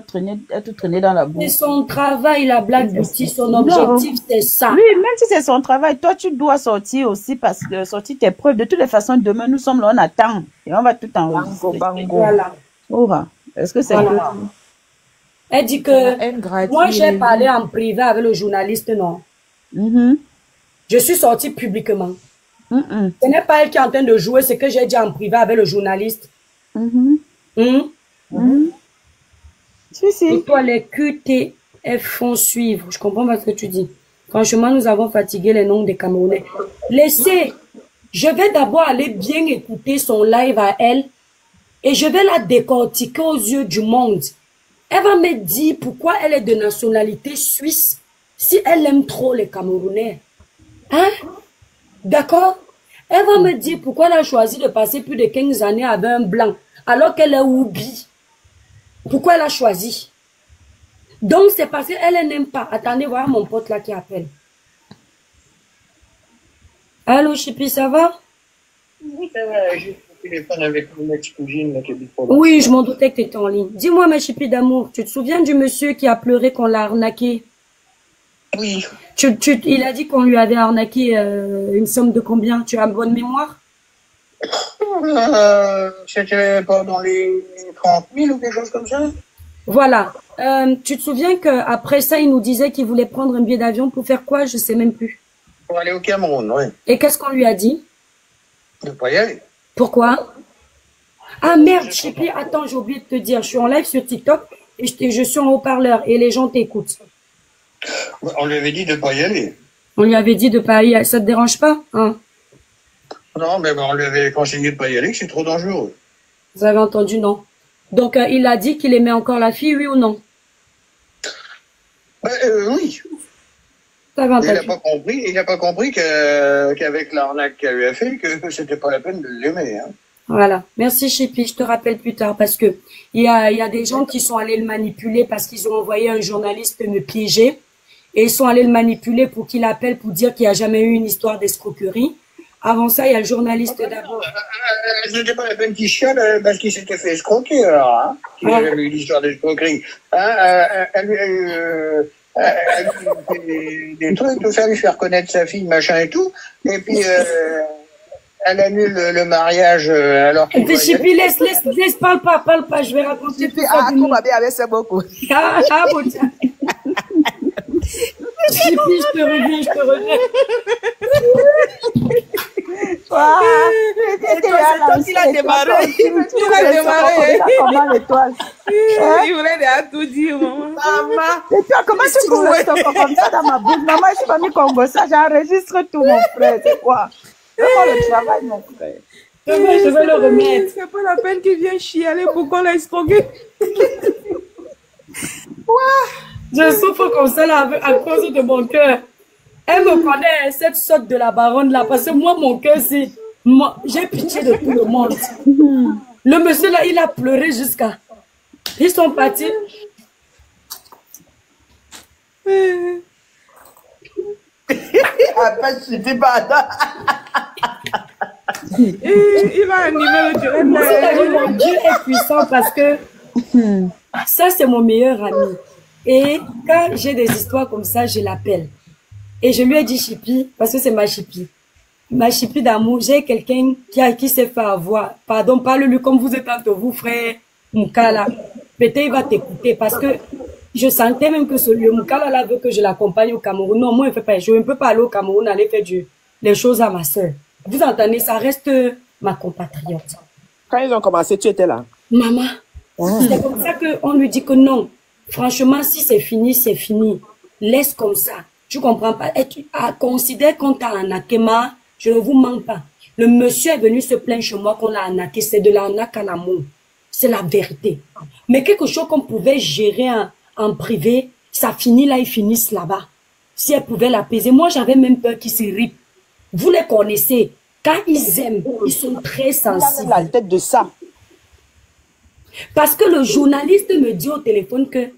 être traîné dans la boue. C'est son travail, la Black Beauty, son objectif, c'est ça. Oui, même si c'est son travail, toi, tu dois sortir aussi parce que sortir tes preuves. De toutes les façons, demain, nous sommes là, on attend. Et on va tout enregistrer. Voilà. Oh, est-ce que c'est voilà. Elle dit que moi, j'ai parlé en privé avec le journaliste, non? Je suis sortie publiquement. Ce n'est pas elle qui est en train de jouer ce que j'ai dit en privé avec le journaliste. Si. Et toi, les QTF font suivre. Je comprends pas ce que tu dis. Franchement, nous avons fatigué les noms des Camerounais. Laissez. Je vais d'abord aller bien écouter son live à elle et je vais la décortiquer aux yeux du monde. Elle va me dire pourquoi elle est de nationalité suisse si elle aime trop les Camerounais. Hein? D'accord? Elle va me dire pourquoi elle a choisi de passer plus de 15 années avec un blanc alors qu'elle est oubliée. Pourquoi elle a choisi? Donc c'est parce qu'elle n'aime pas. Attendez, voilà mon pote là qui appelle. Allô, Chipi, ça va? Oui, ça va. J'ai le téléphone avec mon ex-cousine qui habite pour là. Oui, je m'en doutais que tu étais en ligne. Dis-moi, ma Chipi d'amour, tu te souviens du monsieur qui a pleuré qu'on l'a arnaqué? Oui. Il a dit qu'on lui avait arnaqué une somme de combien? Tu as une bonne mémoire? C'était pas dans les 30 000 ou quelque chose comme ça? Voilà. Tu te souviens qu'après ça, il nous disait qu'il voulait prendre un billet d'avion pour faire quoi? Je sais même plus. Pour aller au Cameroun, oui. Et qu'est-ce qu'on lui a dit? De pas y aller. Pourquoi? Ah merde, Chipi, attends, j'ai oublié de te dire. Je suis en live sur TikTok et je suis en haut-parleur et les gens t'écoutent. On lui avait dit de pas y aller. On lui avait dit de pas y aller. Ça te dérange pas, hein? Non, mais on lui avait conseillé de pas y aller, que c'est trop dangereux. Vous avez entendu, non? Donc, il a dit qu'il aimait encore la fille, oui ou non? Oui. Il n'a pas compris qu'avec l'arnaque qu'elle lui a fait, que c'était pas la peine de l'aimer. Hein. Voilà. Merci, Chipi. Je te rappelle plus tard parce que il y a des gens qui sont allés le manipuler parce qu'ils ont envoyé un journaliste me piéger et ils sont allés le manipuler pour qu'il appelle pour dire qu'il n'y a jamais eu une histoire d'escroquerie. Avant ça, il y a le journaliste d'abord. C'était pas la peine qu'il chiale parce qu'il s'était fait escroquer, alors. Hein, qu'il avait eu une histoire d'escroquerie. Elle lui fait des trucs, tout ça, lui faire connaître sa fille, machin et tout. Et puis, elle annule le mariage alors qu'il doit y aller. Laisse, parle pas, je vais raconter tout ça. Ah, c'est beaucoup. Bon, tiens. Chipi, je te reviens. Il a démarré. Comment l'étoile? Il voulait déjà tout dire, maman. Et toi, comment tu couvres le stock comme ça dans ma bouche? Maman, je suis pas mis Congo, ça, j'enregistre tout, mon frère. C'est quoi? C'est quoi le travail, mon frère? Je vais le remettre. C'est pas la peine qu'il vienne chialer pour qu'on l'a escroqué. Je souffre comme ça là à cause de mon cœur. Elle me connaît, cette sorte de la baronne là, parce que moi, mon cœur, c'est... J'ai pitié de tout le monde. Le monsieur là, il a pleuré jusqu'à... Ils sont partis. Il va animer le direct. Mon Dieu est puissant parce que ça, c'est mon meilleur ami. Et quand j'ai des histoires comme ça, je l'appelle. Et je lui ai dit Chipi, parce que c'est ma Chipi. Ma Chipi d'amour, j'ai quelqu'un qui s'est fait avoir. Pardon, parle-lui comme vous êtes entre vous, frère Moukala. Peut-être il va t'écouter parce que je sentais même que celui Moukala là veut que je l'accompagne au Cameroun. Non, moi, je ne peux pas aller au Cameroun, aller faire les choses à ma soeur. Vous entendez, ça reste ma compatriote. Quand ils ont commencé, tu étais là? Maman, c'est comme ça qu'on lui dit que non. Franchement, si c'est fini, c'est fini. Laisse comme ça. Tu comprends pas? Et tu considères qu'on t'a arnaqué, je ne vous mens pas. Le monsieur est venu se plaindre chez moi qu'on l'a arnaqué. C'est de l'arnaque à l'amour. C'est la vérité. Mais quelque chose qu'on pouvait gérer en privé, ça finit là, ils finissent là-bas. Si elle pouvait l'apaiser. Moi, j'avais même peur qu'ils se ripent. Vous les connaissez. Quand ils aiment, ils sont très sensibles. La tête de ça. Parce que le journaliste me dit au téléphone que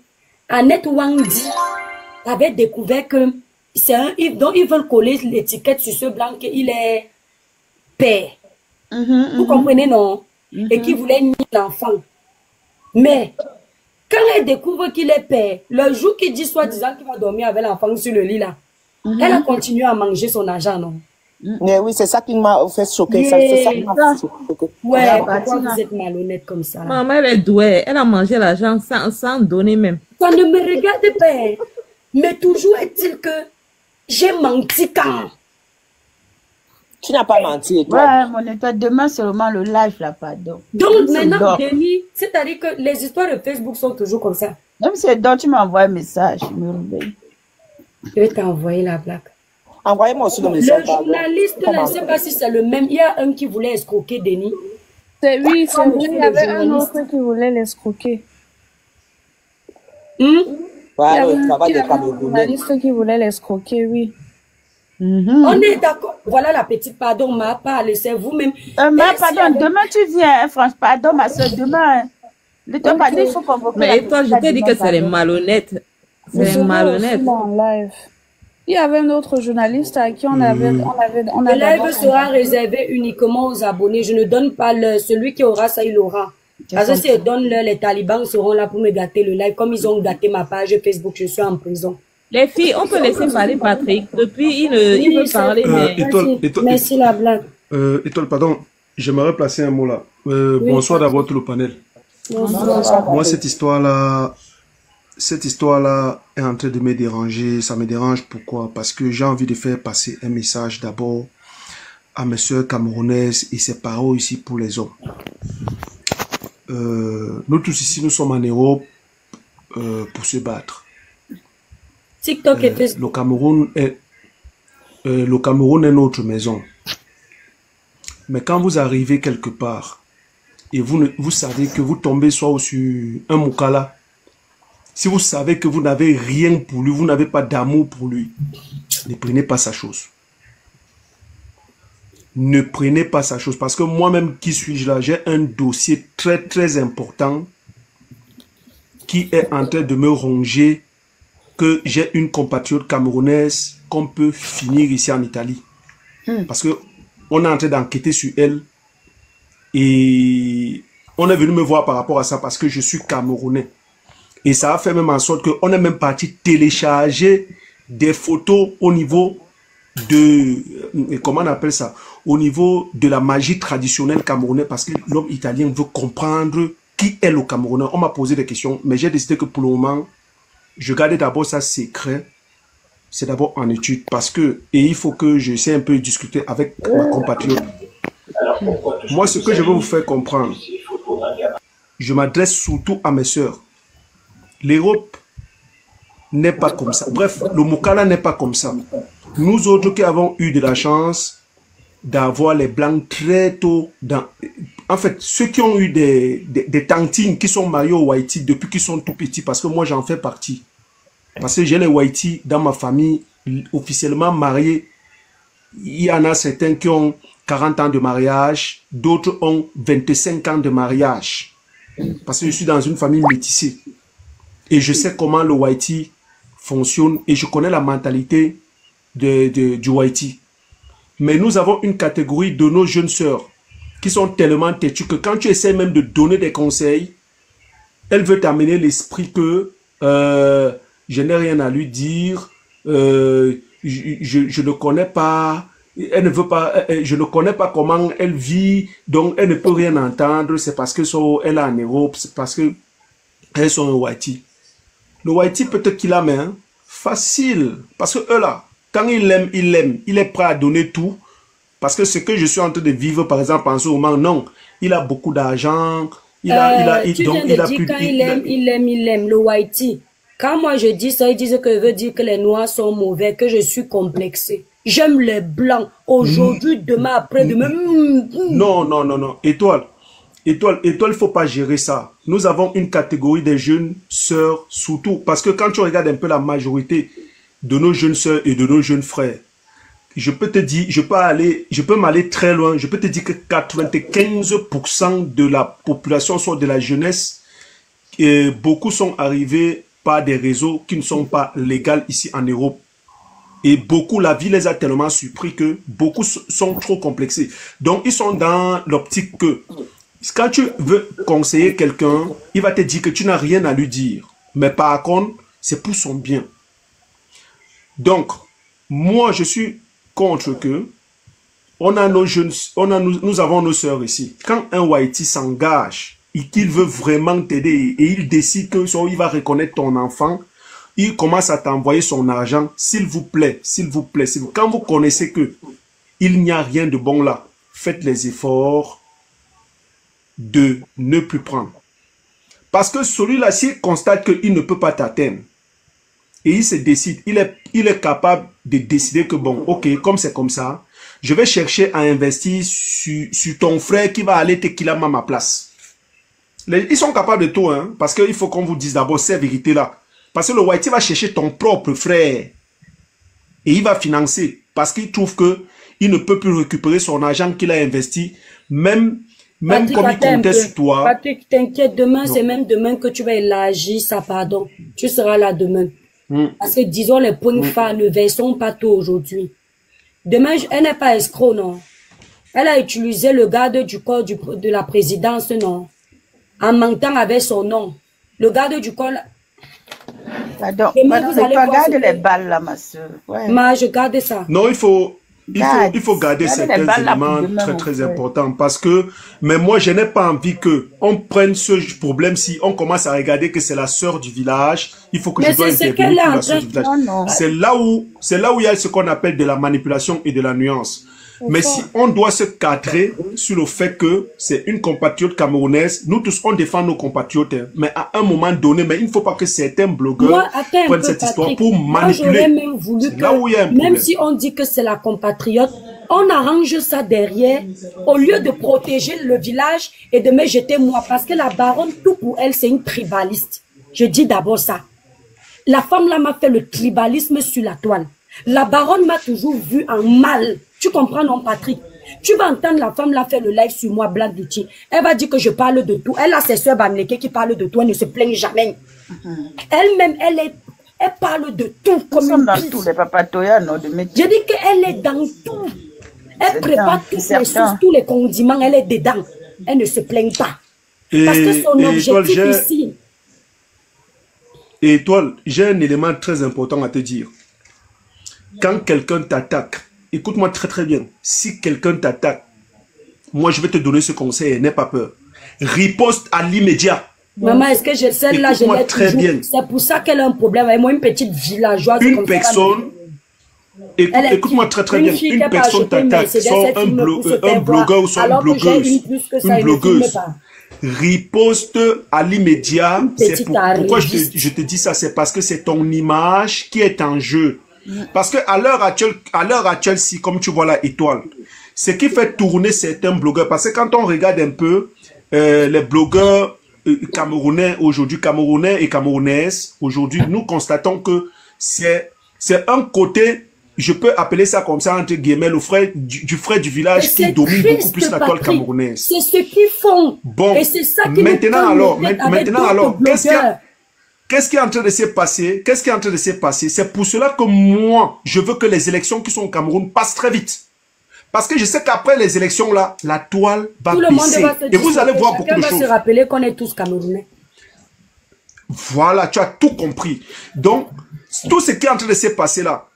Annette Wangdi avait découvert que c'est un dont ils veulent coller l'étiquette sur ce blanc qu'il est père. Vous comprenez, non? Et qu'il voulait nier l'enfant. Mais quand elle découvre qu'il est père, le jour qu'il dit soi-disant qu'il va dormir avec l'enfant sur le lit là, elle a continué à manger son argent, non? Mais oui, c'est ça qui m'a fait choquer. C'est ça qui m'a fait choquer. Ouais, pourquoi vous êtes malhonnête comme ça? Maman, elle est douée. Elle a mangé l'argent sans donner même. Ça ne me regarde pas. Mais toujours est-il que j'ai menti quand? Tu n'as pas menti, toi. Ouais, mon état, demain seulement le live là, pardon. Donc maintenant, Denis, c'est-à-dire que les histoires de Facebook sont toujours comme ça. Même si c'est donc tu m'envoies un message, je vais t'envoyer la blague. Envoyez-moi aussi le message. Le journaliste, je ne sais pas si c'est le même. Il y a un qui voulait escroquer Denis. Oui, c'est vrai. Il y avait un autre qui voulait l'escroquer. Ouais, le travail des Camerounais. Journaliste qui voulait l'escroquer, oui. On est d'accord. Voilà la petite, pardon, ma parle, c'est vous-même. Pardon, demain tu viens, franchement, pardon, ma soeur, demain. Le temps pas il faut convoquer. Mais toi, je t'ai dit que c'est les malhonnêtes. C'est les malhonnêtes. Il y avait un autre journaliste à qui on avait. Le live sera réservé uniquement aux abonnés. Je ne donne pas celui qui aura ça, il aura. Parce que si je donne les talibans seront là pour me gâter le live. Comme ils ont gâté ma page Facebook, je suis en prison. Les filles, on peut laisser parler Patrick. Depuis, il veut parler. Merci la blague. Étoile, pardon, j'aimerais placer un mot là. Bonsoir d'abord tout le panel. Bonsoir. Moi, cette histoire-là est en train de me déranger. Ça me dérange pourquoi? Parce que j'ai envie de faire passer un message d'abord à mes soeurs camerounaises et ses parents ici pour les hommes. Nous tous ici, nous sommes en Europe pour se battre. TikTok et Facebook. Le Cameroun est notre maison. Mais quand vous arrivez quelque part et vous savez que vous tombez soit sur un Moukala, si vous savez que vous n'avez rien pour lui, vous n'avez pas d'amour pour lui, ne prenez pas sa chose. Ne prenez pas sa chose. Parce que moi-même, qui suis-je là? J'ai un dossier très très important qui est en train de me ronger, que j'ai une compatriote camerounaise qu'on peut finir ici en Italie. Parce que on est en train d'enquêter sur elle et on est venu me voir par rapport à ça parce que je suis camerounais. Et ça a fait même en sorte qu'on est même parti télécharger des photos au niveau de, comment on appelle ça, au niveau de la magie traditionnelle camerounaise parce que l'homme italien veut comprendre qui est le Camerounais. On m'a posé des questions, mais j'ai décidé que pour le moment, je gardais d'abord ça secret. C'est d'abord en étude parce que, et il faut que j'essaie un peu de discuter avec ma compatriote. Moi, ce que je veux vous faire comprendre, je m'adresse surtout à mes sœurs. L'Europe n'est pas comme ça. Bref, le Mukala n'est pas comme ça. Nous autres qui avons eu de la chance d'avoir les Blancs très tôt dans... En fait, ceux qui ont eu des tantines qui sont mariés au Haïti depuis qu'ils sont tout petits, parce que moi j'en fais partie. Parce que j'ai les Haïti dans ma famille officiellement mariés. Il y en a certains qui ont 40 ans de mariage, d'autres ont 25 ans de mariage. Parce que je suis dans une famille métissée. Et je sais comment le Haïti fonctionne et je connais la mentalité du Haïti. Mais nous avons une catégorie de nos jeunes sœurs qui sont tellement têtues que quand tu essaies même de donner des conseils, elle veut t'amener l'esprit que je n'ai rien à lui dire, je ne connais pas, elle ne veut pas, je ne connais pas comment elle vit, donc elle ne peut rien entendre, c'est parce que elle est en Europe, c'est parce que elles sont au Haïti. Le Haïti peut-être qu'il a main facile, parce que eux là, quand il l'aime, il est prêt à donner tout. Parce que ce que je suis en train de vivre, par exemple, en ce moment, non. Il a beaucoup d'argent. Tu viens de dire quand il aime, le Haïti. Quand moi je dis ça, ils disent que veut dire que les Noirs sont mauvais, que je suis complexé. J'aime les Blancs. Aujourd'hui, demain, après-demain. Non. Étoile, il ne faut pas gérer ça. Nous avons une catégorie des jeunes sœurs, surtout. Parce que quand tu regardes un peu la majorité de nos jeunes sœurs et de nos jeunes frères, je peux te dire, je peux m'aller très loin, je peux te dire que 95% de la population sont de la jeunesse et beaucoup sont arrivés par des réseaux qui ne sont pas légaux ici en Europe. Et beaucoup, la vie les a tellement surpris que beaucoup sont trop complexés. Donc, ils sont dans l'optique que quand tu veux conseiller quelqu'un, il va te dire que tu n'as rien à lui dire. Mais par contre, c'est pour son bien. Donc, moi, je suis contre que on a nos jeunes, nous avons nos sœurs ici. Quand un Haïti s'engage et qu'il veut vraiment t'aider et il décide que il va reconnaître ton enfant, il commence à t'envoyer son argent. S'il vous plaît, quand vous connaissez que il n'y a rien de bon là, faites les efforts de ne plus prendre. Parce que celui-là, s'il constate qu'il ne peut pas t'atteindre, et il se décide, il est capable de décider que bon, ok, comme c'est comme ça, je vais chercher à investir sur ton frère qui va aller te killer à ma place. Ils sont capables de tout, hein, parce qu'il faut qu'on vous dise d'abord cette vérité-là. Parce que le Haïti va chercher ton propre frère et il va financer parce qu'il trouve que il ne peut plus récupérer son argent qu'il a investi, même Patrick, comme il comptait sur toi. Patrick, t'inquiète, demain, c'est même demain que tu vas élargir ça, pardon. Tu seras là demain. Parce que, disons, les points phares ne versent pas tout aujourd'hui. Demain, elle n'est pas escroc, non. Elle a utilisé le garde du corps de la présidence, non. En mentant avec son nom. Le garde du corps... Pardon, regarde les balles là, ma soeur. Ouais. Je garde ça. Non, il faut garder certains éléments très importants parce que, mais moi, je n'ai pas envie que on prenne ce problème si on commence à regarder que c'est la sœur du village. Il faut que je dois intervenir pour la sœur du village. C'est là où il y a ce qu'on appelle de la manipulation et de la nuance. Mais si on doit se cadrer sur le fait que c'est une compatriote camerounaise, nous tous on défend nos compatriotes, hein, mais à un moment donné, mais il ne faut pas que certains blogueurs prennent cette histoire pour manipuler. Même voulu que, même si on dit que c'est la compatriote, on arrange ça derrière, au lieu de protéger le village et de me jeter moi, parce que la baronne, tout pour elle, c'est une tribaliste. Je dis d'abord ça. La femme là m'a fait le tribalisme sur la toile. La baronne m'a toujours vu en mal. Tu comprends, non, Patrick? Tu vas entendre la femme là faire le live sur moi, Black Beauty. Elle va dire que je parle de tout. Elle a ses soeurs Bamleke qui parlent de tout. Elle ne se plaignent jamais. Elle-même, elle parle de tout. Comme une dans tous les papatoyas, non, de métier. Je dis qu'elle est dans tout. Elle prépare toutes les sauces, tous les condiments. Elle est dedans. Elle ne se plaigne pas. Parce que son objectif ici... Et toi, j'ai un élément très important à te dire. Quand quelqu'un t'attaque, écoute-moi très très bien. Si quelqu'un t'attaque, moi je vais te donner ce conseil, n'aie pas peur. Riposte à l'immédiat. Maman, est-ce que celle-là, je l'ai toujours. C'est pour ça qu'elle a un problème avec moi, une petite villageoise. Une personne, écoute-moi très très bien. Une personne t'attaque, soit un blogueur ou soit une blogueuse. riposte à l'immédiat. Pourquoi je te dis ça? C'est parce que c'est ton image qui est en jeu. Parce que à l'heure actuelle, si, comme tu vois la étoile, ce qui fait tourner certains blogueurs, parce que quand on regarde un peu les blogueurs camerounais aujourd'hui, camerounais et camerounaises, aujourd'hui, nous constatons que c'est un côté, je peux appeler ça comme ça, entre guillemets, le frère du frère du village qui domine beaucoup plus la toile camerounaise. C'est ce qu'ils font. Bon, et c'est ça qui maintenant alors, qu'est-ce qui est en train de se passer? Qu'est-ce qui est en train de se passer? C'est pour cela que moi, je veux que les élections qui sont au Cameroun passent très vite. Parce que je sais qu'après les élections là, la toile va baisser. Et vous allez voir beaucoup de choses. Chacun va se rappeler qu'on est tous Camerounais. Voilà, tu as tout compris. Donc, tout ce qui est en train de se passer là,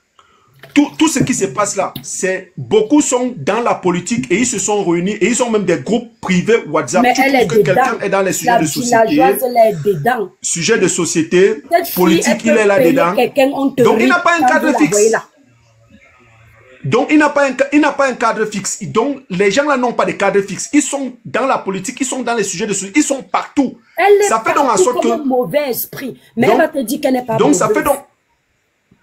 tout ce qui se passe là, c'est beaucoup sont dans la politique et ils se sont réunis et ils ont même des groupes privés WhatsApp. Mais tu trouves que quelqu'un est dans les sujets de société, sujet de société, politique, il est là dedans. Donc il n'a pas un cadre fixe. Donc il n'a pas un cadre fixe. Donc les gens là n'ont pas de cadre fixe. Ils sont dans la politique, ils sont dans les sujets de société, ils sont partout. Ça fait donc en sorte que mauvais esprit. Mais elle va te dire qu'elle n'est pas mauvaise.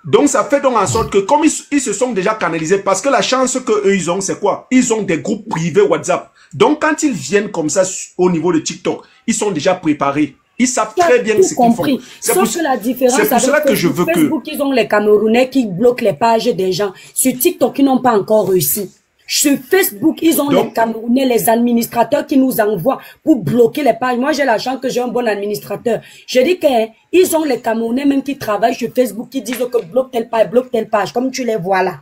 Donc ça fait donc en sorte que comme ils se sont déjà canalisés, parce que la chance qu'eux ils ont, c'est quoi? Ils ont des groupes privés WhatsApp. Donc quand ils viennent comme ça au niveau de TikTok, ils sont déjà préparés. Ils savent très bien ce qu'ils font. C'est pour cela que je veux Facebook, ils ont les Camerounais qui bloquent les pages des gens. Sur TikTok, ils n'ont pas encore réussi. Sur Facebook, ils ont les Camerounais, les administrateurs qui nous envoient pour bloquer les pages. Moi, j'ai la chance que j'ai un bon administrateur. Je dis qu'ils ont les Camerounais même qui travaillent sur Facebook, qui disent que bloque telle page, comme tu les vois là.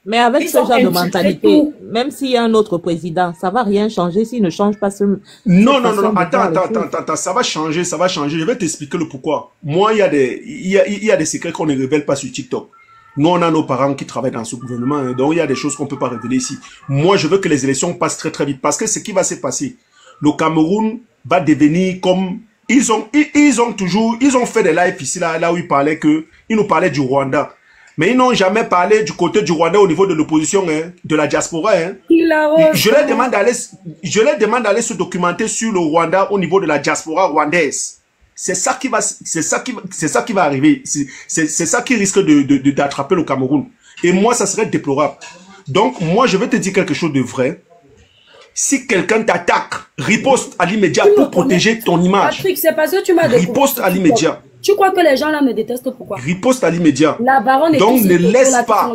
Mais avec ce genre de mentalité, même s'il y a un autre président, ça va rien changer s'il ne change pas ce... Non, attends, ça va changer. Je vais t'expliquer le pourquoi. Moi, il y a des secrets qu'on ne révèle pas sur TikTok. Nous, on a nos parents qui travaillent dans ce gouvernement, hein, donc il y a des choses qu'on ne peut pas révéler ici. Moi, je veux que les élections passent très très vite, parce que ce qui va se passer, le Cameroun va devenir comme... Ils ont fait des lives ici, là où ils nous parlaient du Rwanda. Mais ils n'ont jamais parlé du côté du Rwanda au niveau de l'opposition, hein, de la diaspora. Hein. Je leur demande d'aller se documenter sur le Rwanda au niveau de la diaspora rwandaise. C'est ça qui va arriver. C'est ça qui risque d'attraper le Cameroun. Et moi, ça serait déplorable. Donc, moi, je vais te dire quelque chose de vrai. Si quelqu'un t'attaque, riposte à l'immédiat pour protéger ton image. Patrick, c'est parce que tu m'as découvert. Riposte à l'immédiat. Tu crois que les gens là me détestent pourquoi? Riposte à l'immédiat. La baronne est donc ne laisse pas.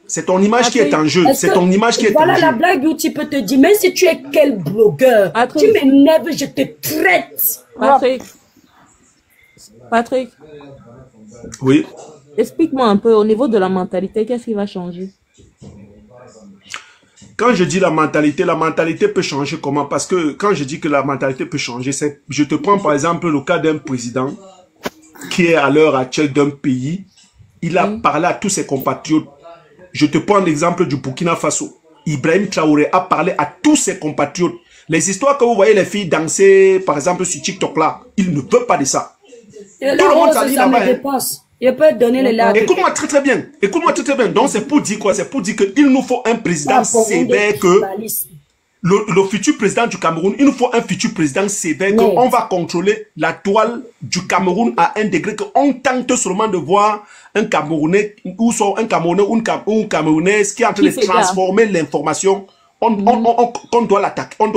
C'est ton image qui est en jeu. C'est ton image qui est en jeu. Voilà la blague où tu peux te dire, même si tu es quel blogueur, tu m'énerves, je te traite. Patrick. Oui. Explique-moi un peu, au niveau de la mentalité, qu'est-ce qui va changer? Quand je dis la mentalité peut changer comment? Parce que quand je dis que la mentalité peut changer, c'est, je te prends par exemple le cas d'un président qui est à l'heure actuelle d'un pays. Il a parlé à tous ses compatriotes. Je te prends l'exemple du Burkina Faso. Ibrahim Traoré a parlé à tous ses compatriotes. Les histoires que vous voyez les filles danser, par exemple, sur TikTok là, il ne veut pas de ça. Et tout le monde s'allie là-bas. Je peux donner les larmes. Écoute-moi très très bien. Donc c'est pour dire quoi? C'est pour dire qu'il nous faut un président sévère que... Le futur président du Cameroun, il nous faut un futur président sévère qu'on va contrôler la toile du Cameroun à un degré qu'on tente seulement de voir un Camerounais ou une Camerounaise qui est en train de transformer l'information. On doit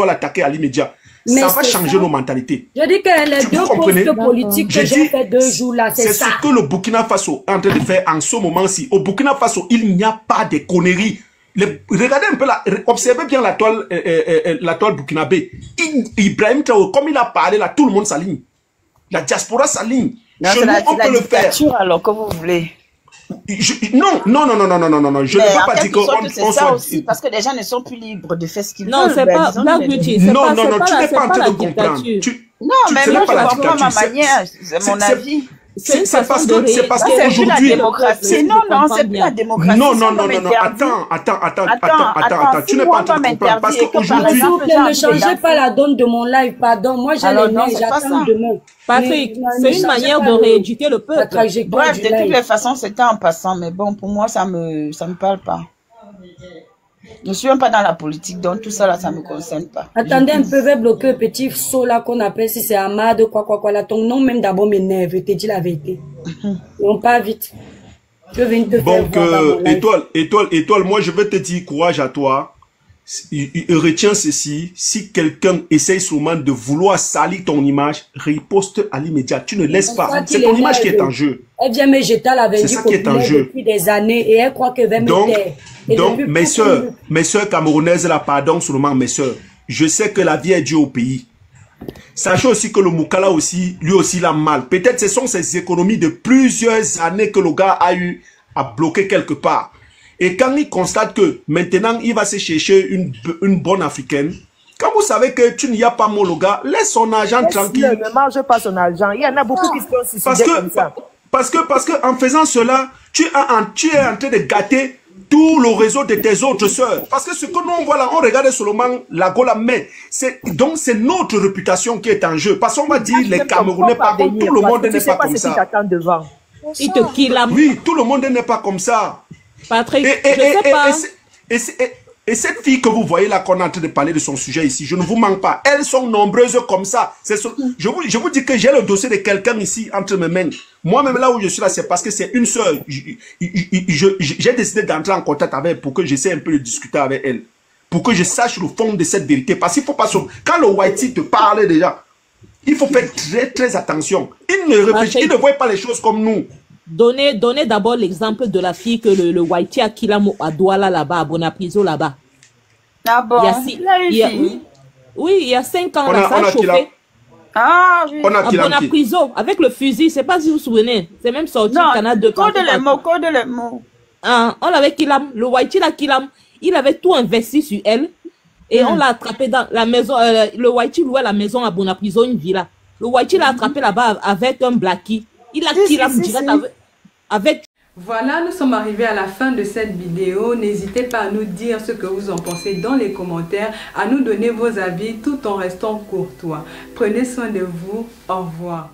l'attaquer à l'immédiat. Ça va changer nos mentalités. Je dis que les deux postes politiques que j'ai fait 2 jours là, c'est ça. C'est ce que le Burkina Faso est en train de faire en ce moment-ci. Au Burkina Faso, il n'y a pas de conneries. Regardez un peu observez bien la toile burkinabé. Ibrahim Traoré, comme il a parlé là, tout le monde s'aligne. La diaspora s'aligne. Chez nous, on peut le faire. Alors que vous voulez. Non, je ne veux pas dire que c'est ça aussi, parce que les gens ne sont plus libres de faire ce qu'ils veulent. Non, c'est pas Black Beauty. Non, tu n'es pas en train de comprendre. Non, mais moi, je comprends ma manière, c'est mon avis. C'est parce qu'aujourd'hui... la démocratie. Non, c'est plus la démocratie. Non, attends, tu n'es pas en train de comprendre. Parce qu'aujourd'hui... Ne changez pas la donne de mon live, pardon. Moi, j'ai les mains, j'attends demain. Patrick, c'est une manière de rééduquer le peuple. Bref, de toutes les façons, c'était en passant. Mais bon, pour moi, ça me parle pas. Je ne suis même pas dans la politique, donc tout ça là, ça ne me concerne pas. Attendez un peu, je vais bloquer le petit saut là qu'on appelle, si c'est Ahmad, quoi là. Ton nom même d'abord m'énerve, je te dis la vérité. Non, pas vite. Je viens te faire voir Étoile, moi je vais te dire courage à toi. Retiens ceci, si quelqu'un essaye seulement de vouloir salir ton image, riposte à l'immédiat. Tu ne laisses pas. C'est ton image qui est en jeu. Elle vient me jeter à la C'est ça qui est en jeu. Depuis des années et elle croit qu'elle va me taire. Donc, mes soeurs camerounaises, là, pardon seulement mes soeurs, je sais que la vie est dure au pays. Sachez aussi que le Moukala aussi, lui aussi, il a mal. Peut-être ce sont ces économies de plusieurs années que le gars a eu à bloquer quelque part. Et quand il constate que maintenant, il va se chercher une bonne africaine, quand vous savez que tu n'y as pas mon gars, laisse son argent tranquille. Ne mange pas son argent. Il y en a beaucoup qui sont suicidés comme ça. Parce que en faisant cela, tu es en train de gâter tout le réseau de tes autres sœurs. Parce que ce que nous on voit là, on regarde seulement la Gola, mais donc c'est notre réputation qui est en jeu. Parce qu'on va dire les Camerounais, par contre, tout le monde n'est pas comme ça. Il te kill. Oui, tout le monde n'est pas comme ça. Patrick, je sais pas. Et cette fille que vous voyez là, qu'on est en train de parler de son sujet ici, je ne vous manque pas. Elles sont nombreuses comme ça. Je vous dis que j'ai le dossier de quelqu'un ici entre mes mains. Moi-même là où je suis là, c'est parce que c'est une sœur. J'ai décidé d'entrer en contact avec elle pour que j'essaie un peu de discuter avec elle. Pour que je sache le fond de cette vérité. Parce qu'il faut pas... Quand le Whitey te parle déjà, il faut faire très très attention. Il ne réfléchit, il ne voit pas les choses comme nous. Donnez d'abord l'exemple de la fille que le Whitey a killé à Douala là-bas, à Bonapriso là-bas. Ah bon? Oui, il y a 5 ans, là, ça a chauffé. Ah oui. À Bonapriso, avec le fusil, je ne sais pas si vous vous souvenez. C'est même sorti au Canada. Code les mots. On l'avait killé, le Whitey l'a killé. Il avait tout investi sur elle. Et on l'a attrapé dans la maison. Le Whitey louait la maison à Bonapriso, une villa. Le Whitey l'a attrapé là-bas avec un blackie. Il a tiré direct avec... Voilà, nous sommes arrivés à la fin de cette vidéo. N'hésitez pas à nous dire ce que vous en pensez dans les commentaires, à nous donner vos avis tout en restant courtois. Prenez soin de vous. Au revoir.